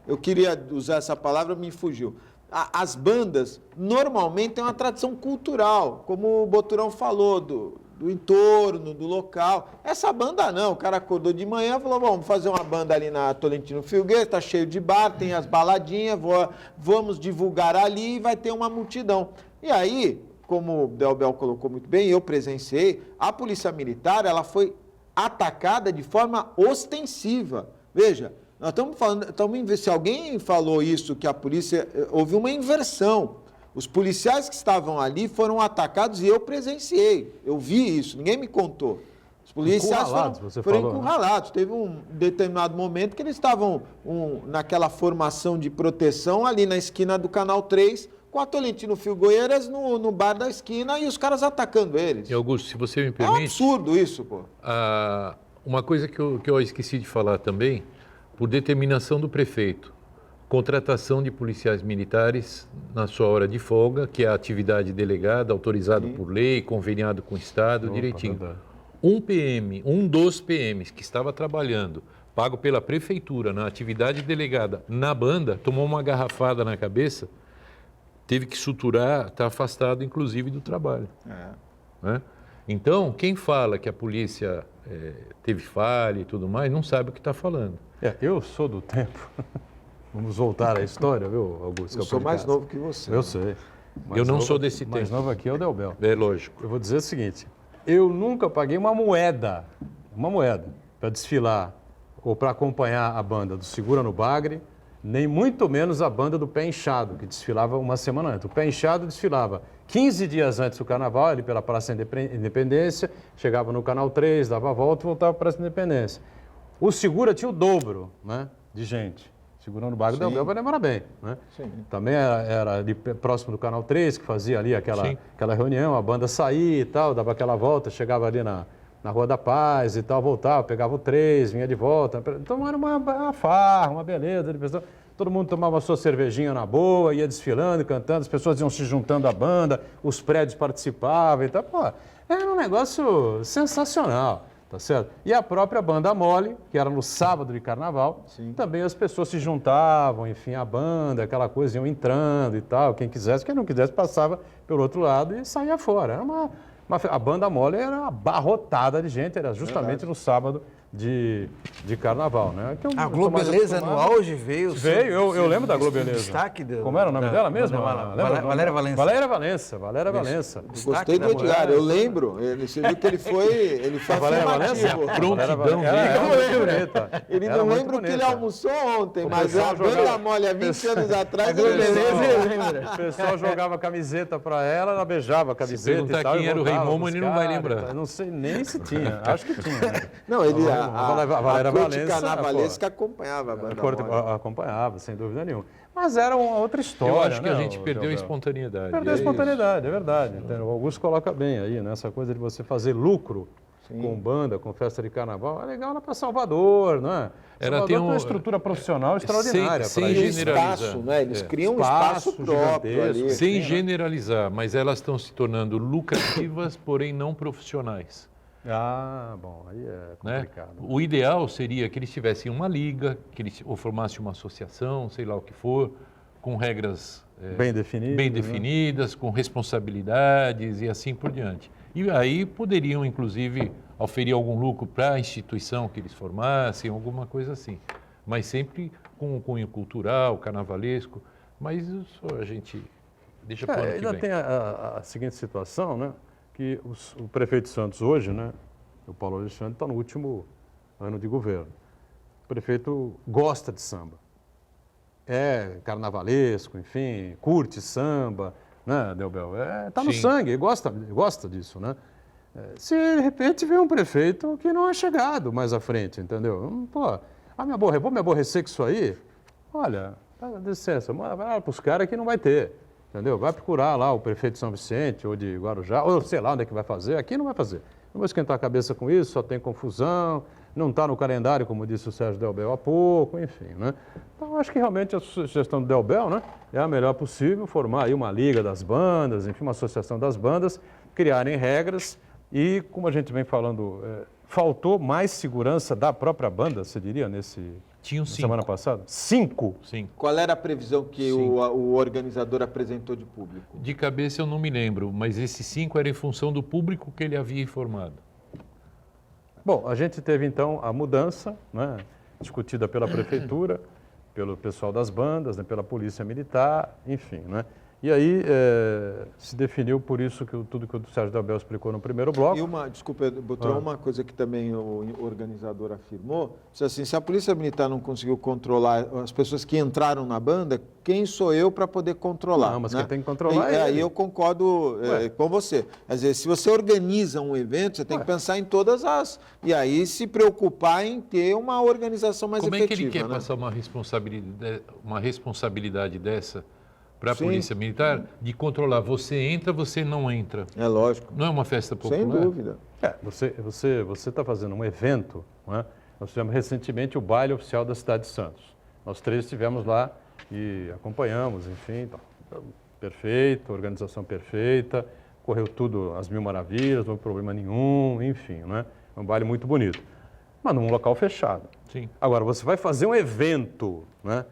eu queria usar essa palavra, me fugiu. As bandas normalmente têm uma tradição cultural, como o Boturão falou, do entorno, do local. Essa banda não, o cara acordou de manhã e falou, bom, vamos fazer uma banda ali na Tolentino Filgueira, tá cheio de bar, tem as baladinhas, vamos divulgar ali e vai ter uma multidão. E aí, como o Delbel colocou muito bem, eu presenciei, a Polícia Militar, ela foi atacada de forma ostensiva. Veja, nós estamos falando, se alguém falou isso, que a polícia, houve uma inversão. Os policiais que estavam ali foram atacados e eu presenciei. Eu vi isso, ninguém me contou. Os policiais foram encurralados. Teve um determinado momento que eles estavam naquela formação de proteção ali na esquina do Canal 3, com a Tolentino Filgueiras no bar da esquina e os caras atacando eles. E Augusto, se você me É um permite... absurdo isso, pô. Uma coisa que eu esqueci de falar também, por determinação do prefeito, contratação de policiais militares na sua hora de folga, que é a atividade delegada, autorizado por lei, conveniado com o Estado, direitinho. Verdade. Um dos PMs que estava trabalhando, pago pela prefeitura na atividade delegada na banda, tomou uma garrafada na cabeça, teve que suturar, está afastado inclusive do trabalho. Né? Então, quem fala que a polícia teve falha e tudo mais, não sabe o que está falando. Eu sou do tempo Vamos voltar à história, viu, Augusto? Eu sou mais novo que você. Eu sei. Eu não sou desse Mais tempo. novo aqui é o Delbel. É lógico. Eu vou dizer o seguinte, eu nunca paguei uma moeda, para desfilar ou para acompanhar a banda do Segura no Bagre, nem muito menos a banda do Pé Inchado, que desfilava uma semana antes. O Pé Inchado desfilava 15 dias antes do Carnaval, ali pela Praça Independência, chegava no Canal 3, dava a volta e voltava para a Praça Independência. O Segura tinha o dobro, né, de gente. Segura no Bagre, Delbel vai lembrar bem, né? Sim. Também era ali próximo do Canal 3, que fazia ali Sim. aquela reunião, a banda saía e tal, dava aquela volta, chegava ali na Rua da Paz e tal, voltava, pegava o 3, vinha de volta. Então era uma farra, uma beleza de pessoa. Todo mundo tomava sua cervejinha na boa, ia desfilando, cantando, as pessoas iam se juntando à banda, os prédios participavam e tal. Pô, era um negócio sensacional. Tá certo? E a própria Banda Mole, que era no sábado de Carnaval, também as pessoas se juntavam, enfim, a banda, aquela coisa, iam entrando e tal, quem não quisesse passava pelo outro lado e saía fora. Era a Banda Mole era abarrotada de gente, era justamente no sábado de Carnaval, né? Que eu A tô Globo mais Beleza no acostumado. auge veio. Eu lembro da Globo Beleza. Destaque Como era o nome dela mesmo? Valéria Valença. Valéria Valença. Gostei do Edgar, eu lembro. Você viu que ele foi Valéria Valença? afirmativo. Prontidão dele. Era muito bonita. Ele Era não muito lembra o que ele bonita. almoçou ontem, O mas pessoal a Banda jogava- Mole há 20 anos atrás, A Globo ele Beleza, lembra. ele lembra. O pessoal jogava camiseta pra ela beijava a camiseta perguntar e tal. quem e era o voltava Rei Momo, pros ele não vai caras, lembrar. e tal. Não sei nem se tinha. Acho que tinha. Né? Não, ele, A a Valéria corte Valença, carnavalesca acompanhava a Banda Mole. Acompanhava, sem dúvida nenhuma. Mas era uma outra história. Eu acho que né, a gente o perdeu a Delbel? espontaneidade. Perdeu a É isso. espontaneidade, é verdade. Então, o Augusto coloca bem aí, né? Essa coisa de você fazer lucro com banda, com festa de carnaval. É legal lá para Salvador, né? Era Salvador ter tem uma estrutura profissional extraordinária. sem pra E um isso. generalizar. espaço, né? Eles É. criam um espaço próprio gigantesco. ali. Sem generalizar, mas elas estão se tornando lucrativas, porém não profissionais. Ah, bom, aí é Né? complicado. O ideal seria que eles tivessem uma liga, que eles ou formassem uma associação, sei lá o que for, com regras Bem definido. bem né? definidas, com responsabilidades e assim por diante. E aí poderiam, inclusive, oferir algum lucro para a instituição que eles formassem, alguma coisa assim. Mas sempre com um cunho cultural, carnavalesco. Mas isso a gente deixa para o ano que Ainda vem. tem a seguinte situação, né? Que o prefeito Santos hoje, né? O Paulo Alexandre está no último ano de governo. O prefeito gosta de samba. É carnavalesco, enfim, curte samba, né, Delbel? Está no Sim. sangue, ele gosta disso, né? Se de repente vem um prefeito que não é chegado mais à frente, entendeu? Pô, vou me aborrecer com isso aí? Olha, dá licença, vai lá para os caras que não vai ter, entendeu? Vai procurar lá o prefeito de São Vicente ou de Guarujá, ou sei lá onde é que vai fazer, aqui não vai fazer. Não vou esquentar a cabeça com isso, só tem confusão, não está no calendário, como disse o Sérgio Delbel há pouco, enfim, né? Então, acho que realmente a sugestão do Delbel, né, é a melhor possível, formar aí uma liga das bandas, enfim, uma associação das bandas, criarem regras e, como a gente vem falando, faltou mais segurança da própria banda, você diria, Tinham na 5. semana passada? 5? Sim. Qual era a previsão que Sim. o organizador apresentou de público? De cabeça eu não me lembro, mas esses 5 eram em função do público que ele havia informado. Bom, a gente teve então a mudança, né, discutida pela prefeitura, pelo pessoal das bandas, né, pela polícia militar, enfim, né? E aí se definiu por isso que tudo que o Sérgio Delbel explicou no primeiro bloco. E desculpa, botou uma coisa que também o organizador afirmou, disse assim, se a polícia militar não conseguiu controlar as pessoas que entraram na banda, quem sou eu para poder controlar? Não, mas né? quem tem que controlar e é aí ele. eu concordo com você. Quer dizer, se você organiza um evento, você tem que pensar em todas as... E aí se preocupar em ter uma organização mais Como é efetiva. que ele quer né? passar uma responsabilidade dessa para a Polícia Militar de controlar? Você entra, você não entra. É lógico. Não é uma festa popular? Sem dúvida. Você está fazendo um evento, né? Nós tivemos recentemente o baile oficial da cidade de Santos. Nós 3 estivemos lá e acompanhamos, enfim, perfeito, organização perfeita, correu tudo às mil maravilhas, não houve problema nenhum, enfim, né? É um baile muito bonito, mas num local fechado. Sim. Agora, você vai fazer um evento, né?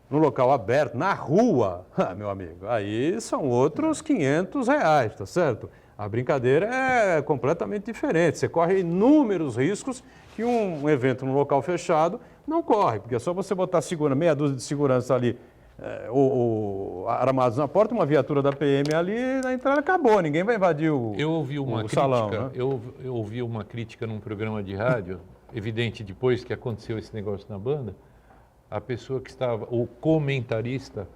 No local aberto, na rua, meu amigo, aí são outros R$500, tá certo? A brincadeira é completamente diferente. Você corre inúmeros riscos que um evento no local fechado não corre, porque é só você botar meia dúzia de segurança ali, armados na porta, uma viatura da PM ali, na entrada acabou, ninguém vai invadir Eu ouvi uma crítica, salão. Né? eu ouvi uma crítica num programa de rádio, evidente depois que aconteceu esse negócio na banda, a pessoa que estava, o comentarista,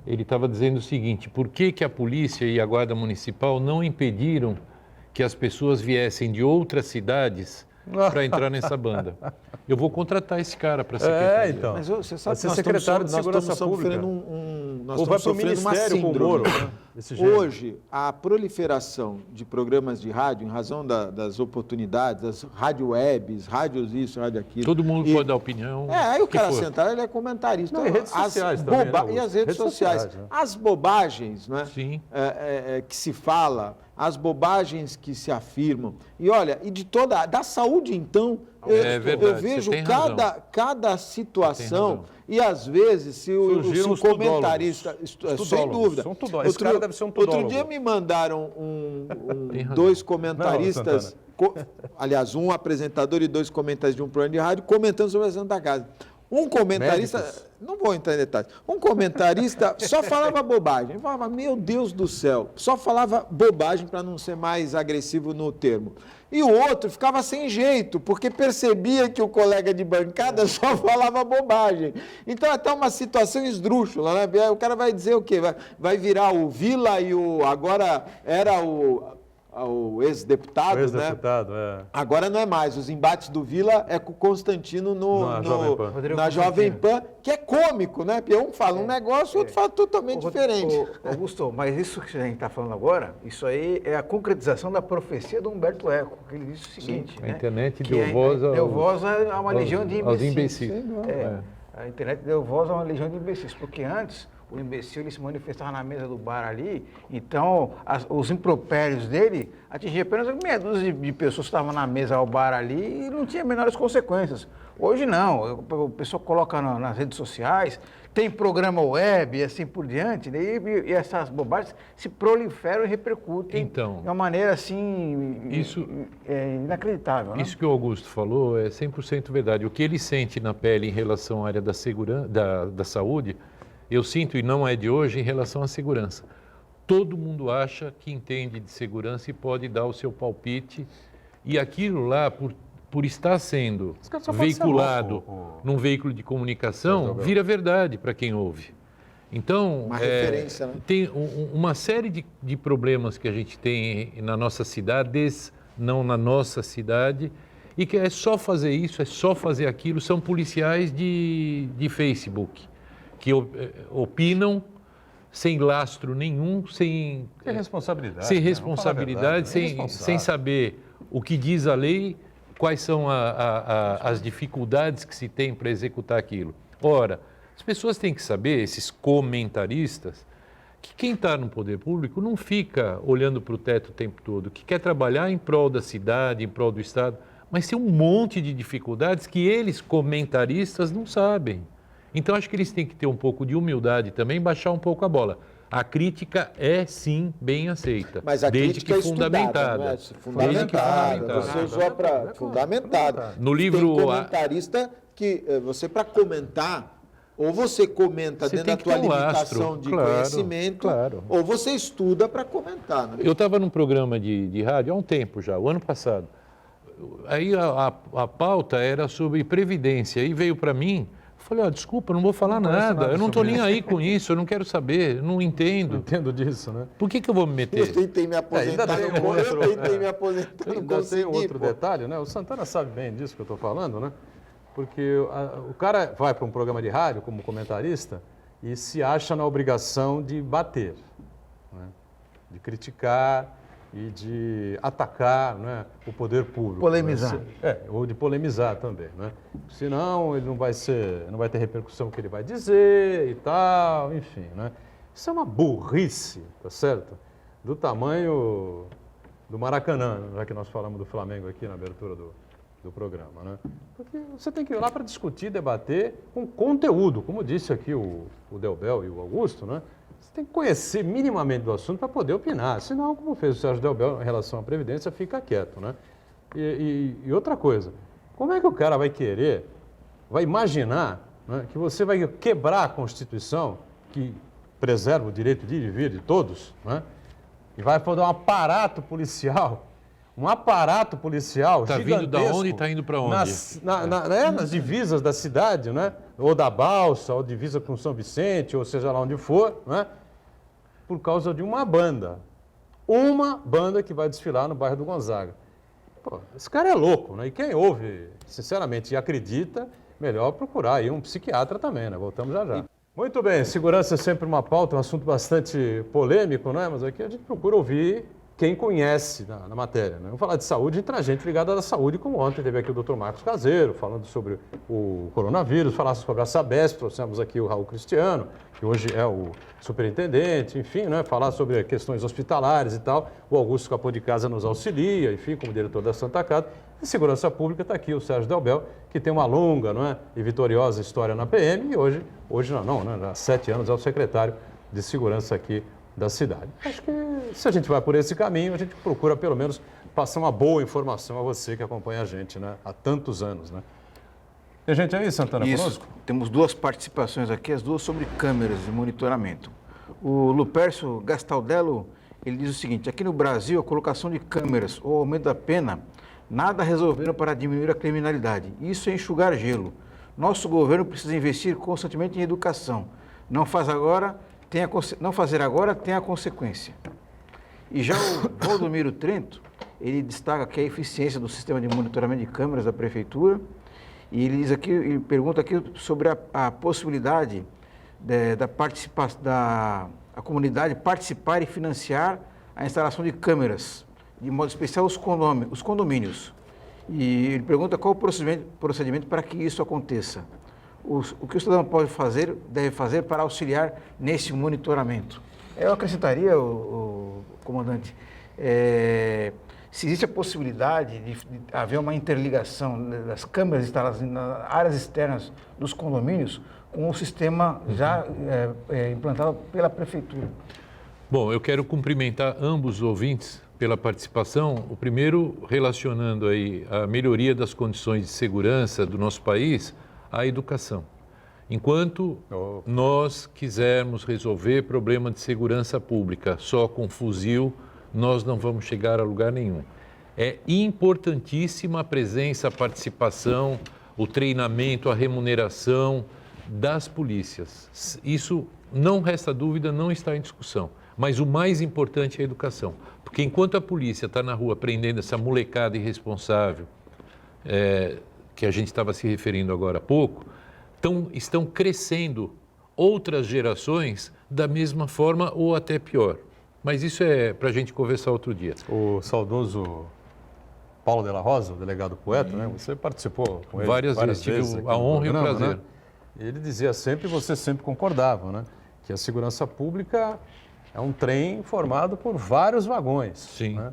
ele estava dizendo o seguinte: por que a polícia e a guarda municipal não impediram que as pessoas viessem de outras cidades para entrar nessa banda? Eu vou contratar esse cara para secretaria. Então. Mas você sabe Vai ser que secretário de Segurança nós estamos Pública. sofrendo nós Ou vai estamos para o sofrendo uma Ministério com o síndrome. Moro, né? Desse jeito. Hoje, a proliferação de programas de rádio, em razão das oportunidades, das rádio webs, rádios isso, rádio aquilo. Todo mundo pode dar opinião. Aí o que cara for. sentar, ele é comentarista. Não, e redes sociais também, né, E as redes sociais. né? As bobagens, né? Sim. Que se fala, as bobagens que se afirmam. E olha, da saúde, então, É verdade, eu vejo você tem razão. cada situação, razão. e às vezes, se o Surgiram os comentarista. tudólogos. Sem dúvida. São tudólogos. Esse cara deve ser um tudólogo. Outro dia me mandaram Tem razão. dois comentaristas, aliás, um apresentador e 2 comentaristas de um programa de rádio comentando sobre a Santa Casa. Um comentarista, Médicos. não vou entrar em detalhes, um comentarista só falava bobagem. Ele falava, meu Deus do céu, só falava bobagem para não ser mais agressivo no termo. E o outro ficava sem jeito, porque percebia que o colega de bancada só falava bobagem. Então, até uma situação esdrúxula, né? O cara vai dizer o quê? Vai virar o Vila e agora era o ex-deputado, O ex-deputado, né? Agora não é mais. Os embates do Vila é com o Constantino na Jovem Pan, que é cômico, né? Porque um fala um negócio, o outro fala totalmente diferente. Augusto, mas isso que a gente está falando agora, isso aí é a concretização da profecia do Humberto Eco, que ele disse o seguinte, A né? internet Que deu voz deu voz a uma legião de aos imbecis. imbecis. A internet deu voz a uma legião de imbecis, porque antes o imbecil ele se manifestava na mesa do bar ali, então os impropérios dele atingiam apenas meia dúzia de pessoas que estavam na mesa ao bar ali e não tinha menores consequências. Hoje não, o pessoal coloca nas redes sociais, tem programa web e assim por diante, e essas bobagens se proliferam e repercutem Então, de uma maneira assim inacreditável. Né? Isso que o Augusto falou é 100% verdade. O que ele sente na pele em relação à área da segurança, da saúde, eu sinto, e não é de hoje, em relação à segurança. Todo mundo acha que entende de segurança e pode dar o seu palpite, e aquilo lá, por estar sendo veiculado num veículo de comunicação, vira verdade para quem ouve. Então, Uma referência, né? tem uma série de problemas que a gente tem na nossa cidade, não na nossa cidade, e que é só fazer isso, é só fazer aquilo, são policiais de Facebook, que opinam sem lastro nenhum, sem responsabilidade. sem né? responsabilidade, sem saber o que diz a lei, quais são as dificuldades que se tem para executar aquilo. Ora, as pessoas têm que saber, esses comentaristas, que quem está no poder público não fica olhando para o teto o tempo todo, que quer trabalhar em prol da cidade, em prol do Estado, mas tem um monte de dificuldades que eles, comentaristas, não sabem. Então, acho que eles têm que ter um pouco de humildade também, baixar um pouco a bola. A crítica é, sim, bem aceita. Mas a desde crítica que é fundamentada. Não é? Fundamentada. Você usou para fundamentada. No livro... Tem comentarista que você, para comentar, ou você comenta Você dentro da tem que tua ter um limitação lastro. de Claro, conhecimento, claro. ou você estuda para comentar. Né? Eu estava num programa de rádio há um tempo já, o ano passado. Aí a pauta era sobre previdência. Aí veio para mim, falei, desculpa, não vou falar nada. Eu não estou nem aí com isso, eu não quero saber, não entendo. Não entendo disso, né? Por que eu vou me meter? Eu tentei me aposentar, ainda tem eu tentei me aposentar, não Ainda consegui. tem outro pô. detalhe, né? O Santana sabe bem disso que eu estou falando, né? Porque o cara vai para um programa de rádio como comentarista e se acha na obrigação de bater, né? De criticar e de atacar, né, o poder público. Polemizar. Ou de polemizar também, né? Senão ele não vai ter repercussão que ele vai dizer e tal, enfim, né? Isso é uma burrice, tá certo? Do tamanho do Maracanã, já que nós falamos do Flamengo aqui na abertura do programa, né? Porque você tem que ir lá para discutir, debater com conteúdo, como disse aqui o Delbel e o Augusto, né? Você tem que conhecer minimamente do assunto para poder opinar, senão, como fez o Sérgio Delbel em relação à Previdência, fica quieto, né? E outra coisa, como é que o cara vai querer vai imaginar, né, que você vai quebrar a Constituição, que preserva o direito de ir e vir de todos, né, e vai fazer um aparato policial Está vindo da onde e está indo para onde? Nas divisas da cidade, né? Ou da Balsa, ou divisa com São Vicente, ou seja lá onde for, né? Por causa de uma banda. Uma banda que vai desfilar no bairro do Gonzaga. Pô, esse cara é louco, né? E quem ouve, sinceramente, e acredita, melhor procurar aí um psiquiatra também, né? Voltamos já já. Muito bem, segurança é sempre uma pauta, um assunto bastante polêmico, né? Mas aqui a gente procura ouvir quem conhece na matéria. Né? Vamos falar de saúde, entra gente ligada à saúde, como ontem teve aqui o Dr. Marcos Caseiro, falando sobre o coronavírus, falar sobre a Sabesp, trouxemos aqui o Raul Cristiano, que hoje é o superintendente, enfim, né? Falar sobre questões hospitalares e tal. O Augusto Capô de Casa nos auxilia, enfim, como diretor da Santa Casa. E segurança pública está aqui o Sérgio Delbel, que tem uma longa, não é, e vitoriosa história na PM, e hoje não, né? Há 7 anos é o secretário de segurança aqui da cidade. Acho que se a gente vai por esse caminho, a gente procura pelo menos passar uma boa informação a você que acompanha a gente, né, há tantos anos, né? Tem gente aí, Santana, Isso. conosco? Temos 2 participações aqui, as 2 sobre câmeras de monitoramento. O Lupercio Gastaldello, ele diz o seguinte: aqui no Brasil, a colocação de câmeras ou aumento da pena nada resolveram para diminuir a criminalidade. Isso é enxugar gelo. Nosso governo precisa investir constantemente em educação. Não fazer agora tem a consequência. E já o Valdomiro Trento, ele destaca aqui a eficiência do sistema de monitoramento de câmeras da prefeitura, e ele diz aqui, ele pergunta aqui sobre a possibilidade da comunidade participar e financiar a instalação de câmeras, de modo especial os condomínios. E ele pergunta qual o procedimento para que isso aconteça. O que o cidadão deve fazer para auxiliar nesse monitoramento? Eu acrescentaria, o comandante, se existe a possibilidade de haver uma interligação das câmeras instaladas nas áreas externas dos condomínios com o sistema já implantado pela prefeitura. Bom, eu quero cumprimentar ambos os ouvintes pela participação. O primeiro relacionando aí a melhoria das condições de segurança do nosso país à educação. Enquanto nós quisermos resolver problema de segurança pública só com fuzil, nós não vamos chegar a lugar nenhum. É importantíssima a presença, a participação, o treinamento, a remuneração das polícias. Isso, não resta dúvida, não está em discussão. Mas o mais importante é a educação. Porque enquanto a polícia está na rua prendendo essa molecada irresponsável, que a gente estava se referindo agora há pouco, estão crescendo outras gerações da mesma forma ou até pior. Mas isso é para a gente conversar outro dia. O saudoso Paulo de la Rosa, o delegado poeta, né? Você participou com ele várias vezes, tive a honra e o prazer. Né? Ele dizia sempre, e você sempre concordava, né? Que a segurança pública é um trem formado por vários vagões. Sim. Né?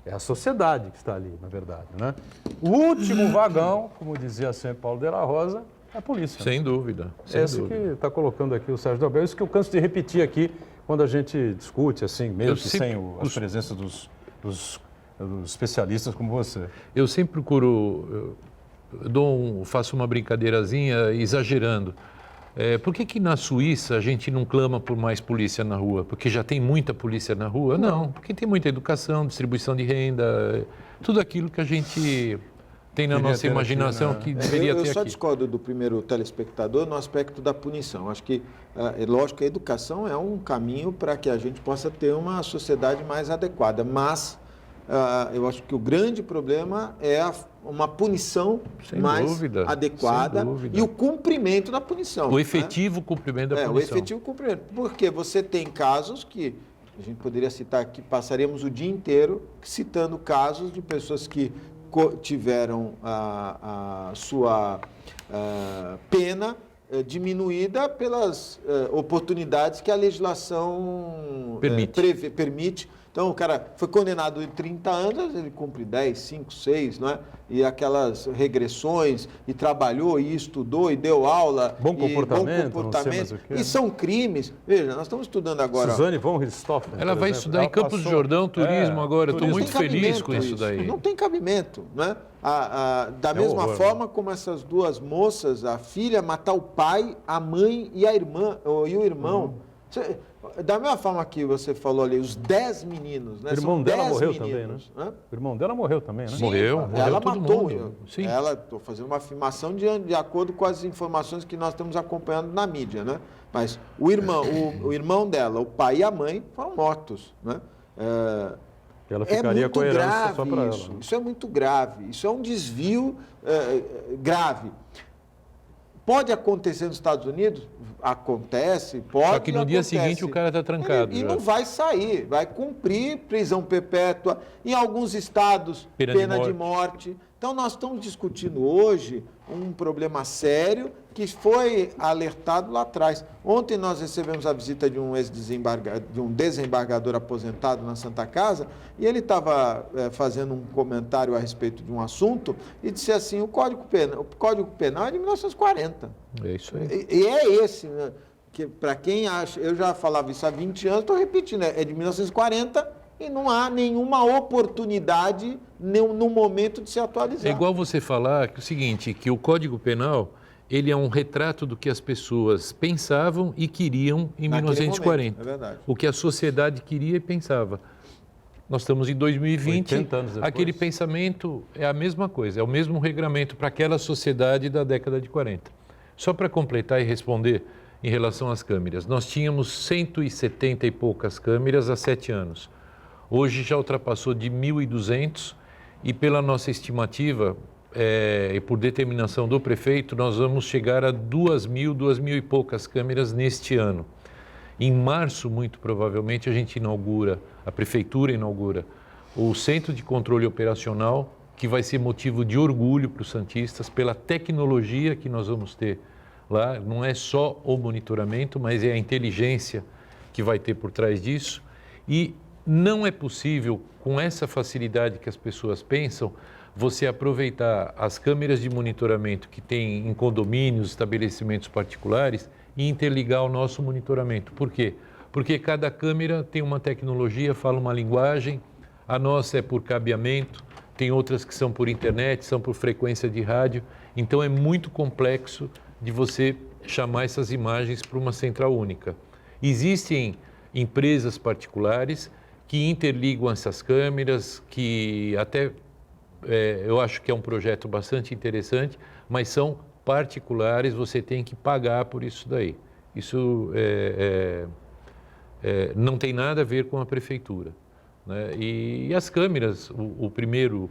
É a sociedade que está ali, na verdade, né? O último vagão, como dizia sempre Paulo de la Rosa, é a polícia. Sem dúvida. Esse que está colocando aqui o Sérgio Delbel, isso que eu canso de repetir aqui quando a gente discute, assim, mesmo que sem a presença dos especialistas como você. Eu sempre procuro, faço uma brincadeirazinha exagerando. Por que na Suíça a gente não clama por mais polícia na rua? Porque já tem muita polícia na rua? Não, porque tem muita educação, distribuição de renda, tudo aquilo que a gente tem na nossa imaginação que deveria ter aqui. Eu só discordo do primeiro telespectador no aspecto da punição. Acho que, é lógico que a educação é um caminho para que a gente possa ter uma sociedade mais adequada, mas eu acho que o grande problema é uma punição mais adequada e o cumprimento da punição. O efetivo cumprimento da punição. O efetivo cumprimento. Porque você tem casos que a gente poderia citar aqui, passaríamos o dia inteiro citando casos de pessoas que tiveram a sua pena diminuída pelas oportunidades que a legislação permite. Então, o cara foi condenado em 30 anos, ele cumpre 10, 5, 6, não é? E aquelas regressões, e trabalhou, e estudou, e deu aula. Bom comportamento. E são crimes. Veja, nós estamos estudando agora... Suzane von Richthofen. Ela vai estudar em Campos do Jordão, turismo agora. Estou muito feliz com isso daí. Não tem cabimento, não é? Da mesma horror, forma como essas duas moças, a filha matar o pai, a mãe e a irmã, e o irmão. Da mesma forma que você falou ali, os 10 meninos, né? O irmão São dela 10 morreu meninos, também, né? né? O irmão dela morreu também, né? Sim, Morreu ela todo matou. mundo. Sim. Estou fazendo uma afirmação de acordo com as informações que nós estamos acompanhando na mídia, né? Mas o irmão dela, o pai e a mãe foram mortos, né? Ela ficaria com a herança só para ela. Isso é muito grave. Isso é um desvio grave. Pode acontecer nos Estados Unidos? Acontece, pode. Só que no dia seguinte o cara está trancado. E não vai sair, vai cumprir prisão perpétua, em alguns estados, pena de morte. Então, nós estamos discutindo hoje um problema sério que foi alertado lá atrás. Ontem nós recebemos a visita de um desembargador aposentado na Santa Casa, e ele estava fazendo um comentário a respeito de um assunto e disse assim: o Código Penal é de 1940. É isso aí. E é esse, né? Que para quem acha, eu já falava isso há 20 anos, estou repetindo, é de 1940 e não há nenhuma oportunidade no momento de se atualizar. É igual você falar que o seguinte, que o Código Penal, ele é um retrato do que as pessoas pensavam e queriam em Naquele 1940. momento, é verdade. O que a sociedade queria e pensava. Nós estamos em 2020, 80 anos depois. aquele pensamento é a mesma coisa, é o mesmo regramento para aquela sociedade da década de 40. Só para completar e responder em relação às câmeras, nós tínhamos 170 e poucas câmeras há 7 anos. Hoje já ultrapassou de 1.200 e pela nossa estimativa, e por determinação do prefeito, nós vamos chegar a 2.000 e poucas câmeras neste ano. Em março, muito provavelmente, a prefeitura inaugura o Centro de Controle Operacional, que vai ser motivo de orgulho para os santistas, pela tecnologia que nós vamos ter lá. Não é só o monitoramento, mas é a inteligência que vai ter por trás disso. E não é possível, com essa facilidade que as pessoas pensam, você aproveitar as câmeras de monitoramento que tem em condomínios, estabelecimentos particulares e interligar o nosso monitoramento. Por quê? Porque cada câmera tem uma tecnologia, fala uma linguagem, a nossa é por cabeamento, tem outras que são por internet, são por frequência de rádio, então é muito complexo de você chamar essas imagens para uma central única. Existem empresas particulares que interligam essas câmeras, que até eu acho que é um projeto bastante interessante, mas são particulares, você tem que pagar por isso daí. Isso não tem nada a ver com a prefeitura, né? E as câmeras, o primeiro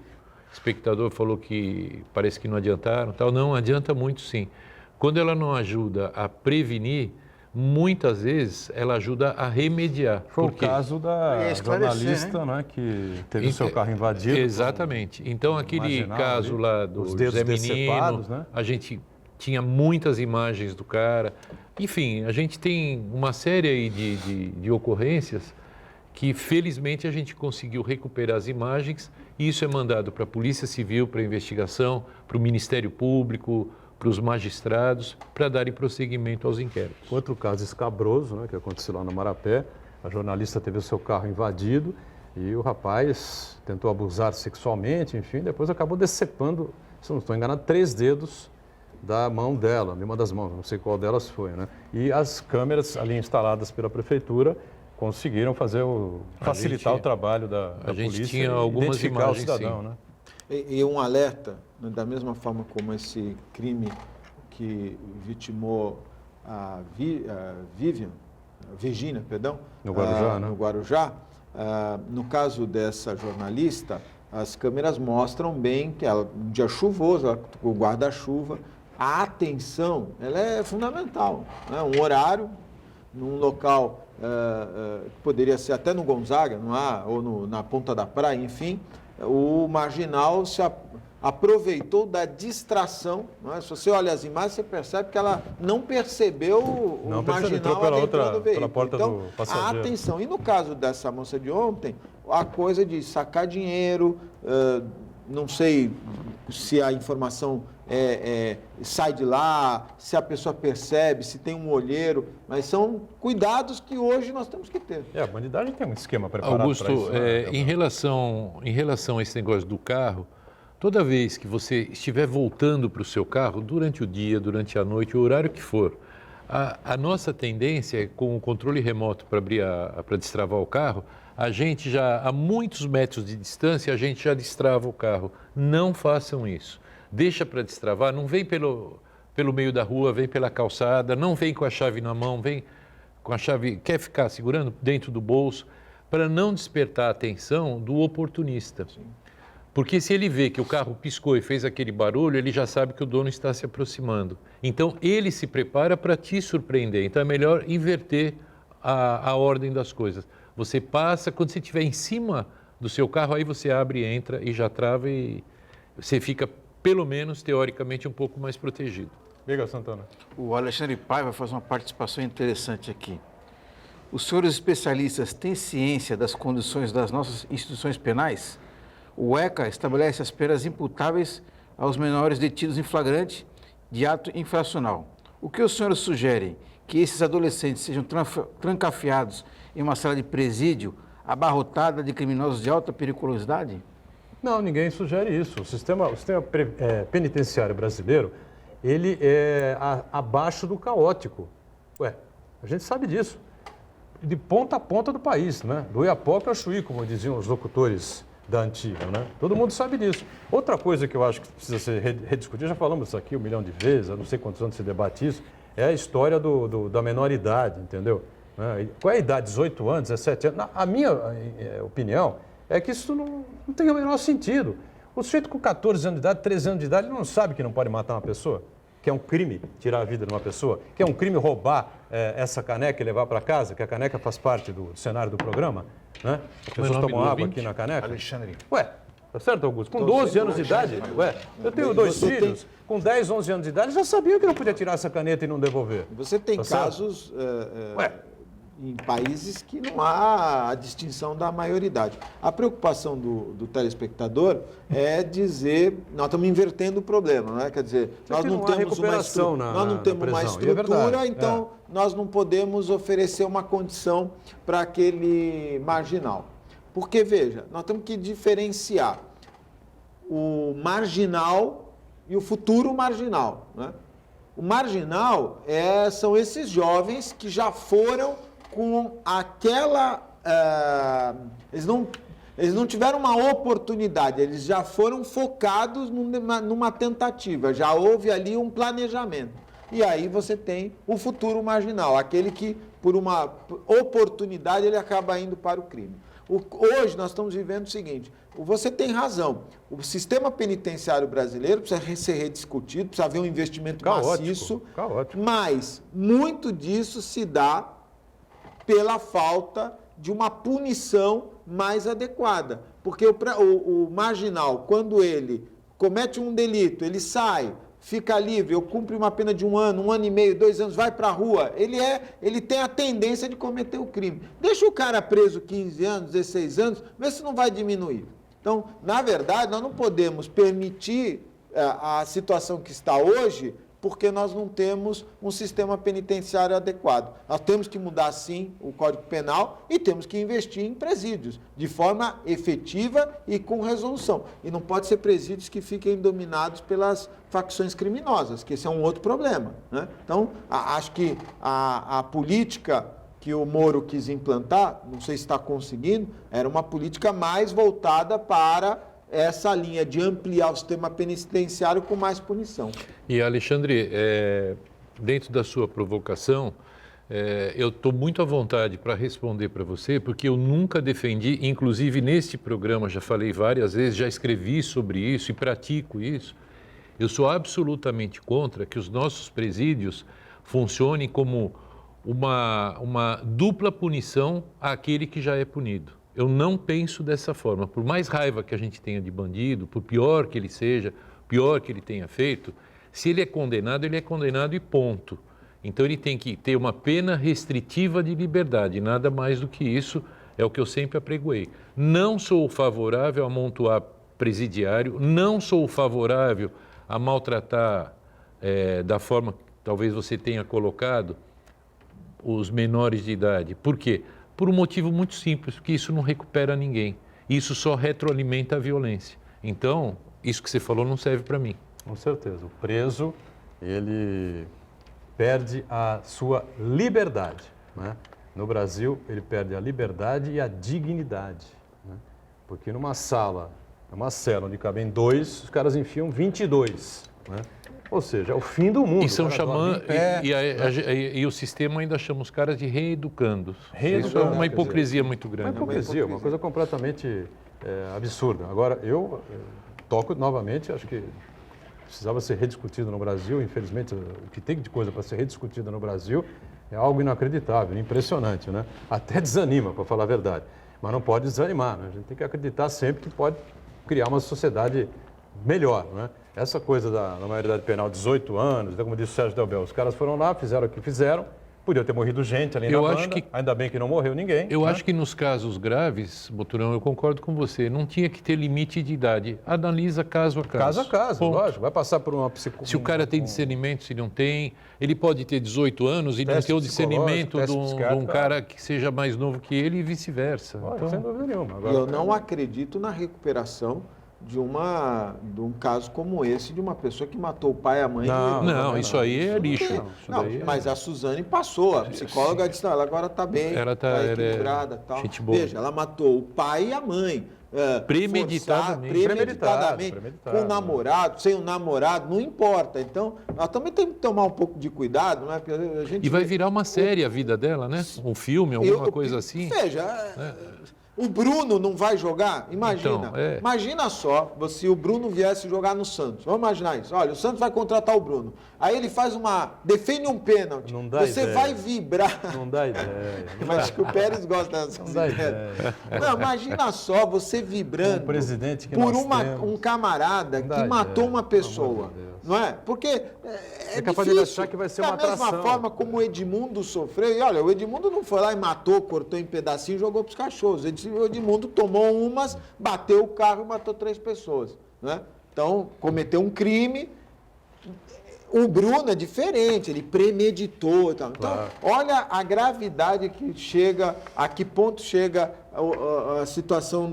espectador falou que parece que não adiantaram, tal. Não, adianta muito sim. Quando ela não ajuda a prevenir, muitas vezes ela ajuda a remediar. Foi o caso da jornalista, né, que teve o seu carro invadido. Exatamente. Então, aquele caso ali, lá do José Menino, né? a gente tinha muitas imagens do cara. Enfim, a gente tem uma série aí de ocorrências que, felizmente, a gente conseguiu recuperar as imagens e isso é mandado para a Polícia Civil, para a investigação, para o Ministério Público, para os magistrados, para darem prosseguimento aos inquéritos. Outro caso escabroso, né, que aconteceu lá no Marapé, a jornalista teve o seu carro invadido e o rapaz tentou abusar sexualmente, enfim, depois acabou decepando, se não estou enganado, 3 dedos da mão dela, de uma das mãos, não sei qual delas foi, né? E as câmeras ali instaladas pela prefeitura conseguiram facilitar o trabalho da polícia tinha algumas identificar imagens, o cidadão, sim. né? E um alerta, né, da mesma forma como esse crime que vitimou a Virgínia, no Guarujá, né? No Guarujá, no caso dessa jornalista, as câmeras mostram bem que ela, um dia chuvoso, ela com o guarda-chuva, a atenção, ela é fundamental, né? Um horário, num local que poderia ser até no Gonzaga, ou na Ponta da Praia, enfim, o marginal se aproveitou da distração, não é? Se você olha as imagens, você percebe que ela não percebeu o marginal adentrando o veículo. Pela porta então, do passageiro. a atenção. E no caso dessa moça de ontem, a coisa de sacar dinheiro, não sei se a informação sai de lá, se a pessoa percebe, se tem um olheiro, mas são cuidados que hoje nós temos que ter. A bandidagem tem um esquema preparado Augusto, para isso. em relação a esse negócio do carro, Toda vez que você estiver voltando para o seu carro, durante o dia, durante a noite, o horário que for, a nossa tendência é, com o controle remoto para para destravar o carro, a gente já, a muitos metros de distância, a gente já destrava o carro. Não façam isso. Deixa para destravar, não vem pelo meio da rua, vem pela calçada, não vem com a chave na mão, vem com a chave, quer ficar segurando dentro do bolso, para não despertar a atenção do oportunista. Sim. Porque se ele vê que o carro piscou e fez aquele barulho, ele já sabe que o dono está se aproximando. Então, ele se prepara para te surpreender. Então, é melhor inverter a ordem das coisas. Você passa, quando você estiver em cima do seu carro, aí você abre, entra e já trava e você fica, pelo menos, teoricamente, um pouco mais protegido. Diga, Santana. O Alexandre Paiva faz uma participação interessante aqui. Os senhores especialistas têm ciência das condições das nossas instituições penais? O ECA estabelece as penas imputáveis aos menores detidos em flagrante de ato infracional. O que os senhores sugerem? Que esses adolescentes sejam trancafiados em uma sala de presídio abarrotada de criminosos de alta periculosidade? Não, ninguém sugere isso. O sistema penitenciário brasileiro, ele é abaixo do caótico. Ué, a gente sabe disso. De ponta a ponta do país, né? Do Iapoca ao Chuí, como diziam os locutores da antiga, né? Todo mundo sabe disso. Outra coisa que eu acho que precisa ser rediscutida, já falamos isso aqui 1 milhão de vezes, eu não sei quantos anos se debate isso, é a história da menoridade, entendeu? Qual é a idade? 18 anos, 17 anos? A minha opinião é que isso não tem o menor sentido. O sujeito com 14 anos de idade, 13 anos de idade, ele não sabe que não pode matar uma pessoa? Que é um crime tirar a vida de uma pessoa? Que é um crime roubar essa caneca e levar para casa? Que a caneca faz parte do cenário do programa? Né? As pessoas tomam água aqui na caneca. Alexandre. Ué, tá certo, Augusto? Com 12 anos de idade, eu tenho 2 filhos, com 10, 11 anos de idade, já sabia que não podia tirar essa caneta e não devolver. Você tem casos em países que não há a distinção da maioridade. A preocupação do telespectador é dizer, nós estamos invertendo o problema, não é? Quer dizer, nós não temos uma estrutura, então nós não podemos oferecer uma condição para aquele marginal. Porque, veja, nós temos que diferenciar o marginal e o futuro marginal, né? O marginal são esses jovens que já foram com aquela... Eles não tiveram uma oportunidade, eles já foram focados numa tentativa, já houve ali um planejamento. E aí você tem o futuro marginal, aquele que, por uma oportunidade, ele acaba indo para o crime. Hoje nós estamos vivendo o seguinte, você tem razão, o sistema penitenciário brasileiro precisa ser rediscutido, precisa haver um investimento maciço, mas muito disso se dá pela falta de uma punição mais adequada. Porque o marginal, quando ele comete um delito, ele sai, fica livre, ou cumpre uma pena de 1 ano e meio, 2 anos, vai para a rua, ele tem a tendência de cometer o crime. Deixa o cara preso 15 anos, 16 anos, vê se não vai diminuir. Então, na verdade, nós não podemos permitir a situação que está hoje, porque nós não temos um sistema penitenciário adequado. Nós temos que mudar, sim, o Código Penal e temos que investir em presídios, de forma efetiva e com resolução. E não pode ser presídios que fiquem dominados pelas facções criminosas, que esse é um outro problema, né? Então, acho que a política que o Moro quis implantar, não sei se está conseguindo, era uma política mais voltada para essa linha de ampliar o sistema penitenciário com mais punição. E, Alexandre, dentro da sua provocação, eu estou muito à vontade para responder para você, porque eu nunca defendi, inclusive neste programa, já falei várias vezes, já escrevi sobre isso e pratico isso. Eu sou absolutamente contra que os nossos presídios funcionem como uma dupla punição àquele que já é punido. Eu não penso dessa forma. Por mais raiva que a gente tenha de bandido, por pior que ele seja, pior que ele tenha feito, se ele é condenado e ponto. Então ele tem que ter uma pena restritiva de liberdade, nada mais do que isso, é o que eu sempre apregoei. Não sou favorável a amontoar presidiário, não sou favorável a maltratar da forma que talvez você tenha colocado os menores de idade. Por quê? Por um motivo muito simples, porque isso não recupera ninguém. Isso só retroalimenta a violência. Então, isso que você falou não serve para mim. Com certeza. O preso, ele perde a sua liberdade, né? No Brasil, ele perde a liberdade e a dignidade, né? Porque numa cela, numa cela onde cabem 2, os caras enfiam 22, né? Ou seja, é o fim do mundo. E são O cara dorme chamando em pé, e o sistema ainda chama os caras de reeducandos. Reeducandos, Isso é uma quer hipocrisia muito Uma grande. hipocrisia, uma coisa completamente absurda. Agora, eu toco novamente, acho que precisava ser rediscutido no Brasil. Infelizmente, o que tem de coisa para ser rediscutida no Brasil é algo inacreditável, impressionante, né? Até desanima, para falar a verdade. Mas não pode desanimar, né? A gente tem que acreditar sempre que pode criar uma sociedade melhor, né? Essa coisa da maioridade penal, 18 anos, como disse o Sérgio Delbel, os caras foram lá, fizeram o que fizeram, podia ter morrido gente ali na banda, ainda bem que não morreu ninguém. Eu né? acho que nos casos graves, Boturão, eu concordo com você, não tinha que ter limite de idade. Analisa caso a caso. Caso a caso, Ponto. lógico. Vai passar por uma psicóloga. Se o cara tem discernimento, se não tem, ele pode ter 18 anos e não Teste ter o discernimento psicológico, de teste um psiquiátrico, cara que seja mais novo que ele e vice-versa. Olha, sem dúvida nenhuma. E Agora, eu não acredito na recuperação de um caso como esse, de uma pessoa que matou o pai e a mãe. Não, isso aí é lixo. Não, mas a Suzane passou, a psicóloga disse, ela agora está bem, Ela está tá- equilibrada, tal. gente boa. Veja, ela matou o pai e a mãe. Premeditadamente. Premeditadamente, Premeditado. com o namorado, sem o namorado, não importa. Então, nós também temos que tomar um pouco de cuidado, não é? Porque a gente E vai virar uma série a vida dela, né? Um filme, alguma coisa assim. Veja, o Bruno não vai jogar? Imagina. Então, é. Imagina só, se o Bruno viesse jogar no Santos. Vamos imaginar isso. Olha, o Santos vai contratar o Bruno. Aí ele faz defende um pênalti. Não dá Você ideia. vai vibrar. não dá ideia. Mas que o Pérez gosta dessas Não dá ideias. ideia. Não, imagina só você vibrando Um presidente que por nós temos. um camarada Não que dá matou ideia, uma pelo amor pessoa. de Deus. Não é? Porque é capaz difícil. dele achar que vai ser uma Da mesma atração. forma como o Edmundo sofreu. E olha, o Edmundo não foi lá e matou, cortou em pedacinho e jogou para os cachorros. O Edmundo tomou umas, bateu o carro e matou 3 pessoas. Né? Então, cometeu um crime. O Bruno é diferente, ele premeditou. Então, Claro. olha a gravidade que chega, a que ponto chega a situação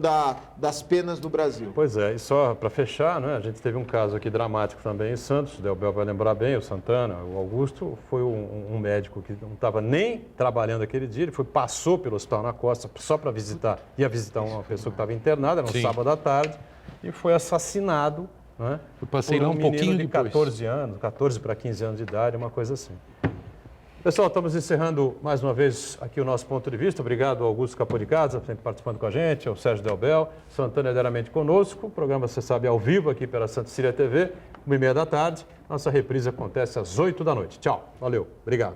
das penas no Brasil. Pois é, e só para fechar, né, a gente teve um caso aqui dramático também em Santos, o Delbel vai lembrar bem, o Santana, o Augusto, foi um médico que não estava nem trabalhando aquele dia, ele passou pelo Hospital na Costa só para ia visitar uma pessoa que estava internada, era um Sim. sábado à tarde, e foi assassinado, né, Eu passei por lá um menino pouquinho de depois. 14 anos, 14 para 15 anos de idade, uma coisa assim. Pessoal, estamos encerrando mais uma vez aqui o nosso ponto de vista. Obrigado ao Augusto Capô de Casa, sempre participando com a gente, ao Sérgio Delbel, Santana diariamente conosco. O programa, você sabe, ao vivo aqui pela Santa Cecília TV, 1h30 da tarde. Nossa reprise acontece às 8 da noite. Tchau, valeu, obrigado.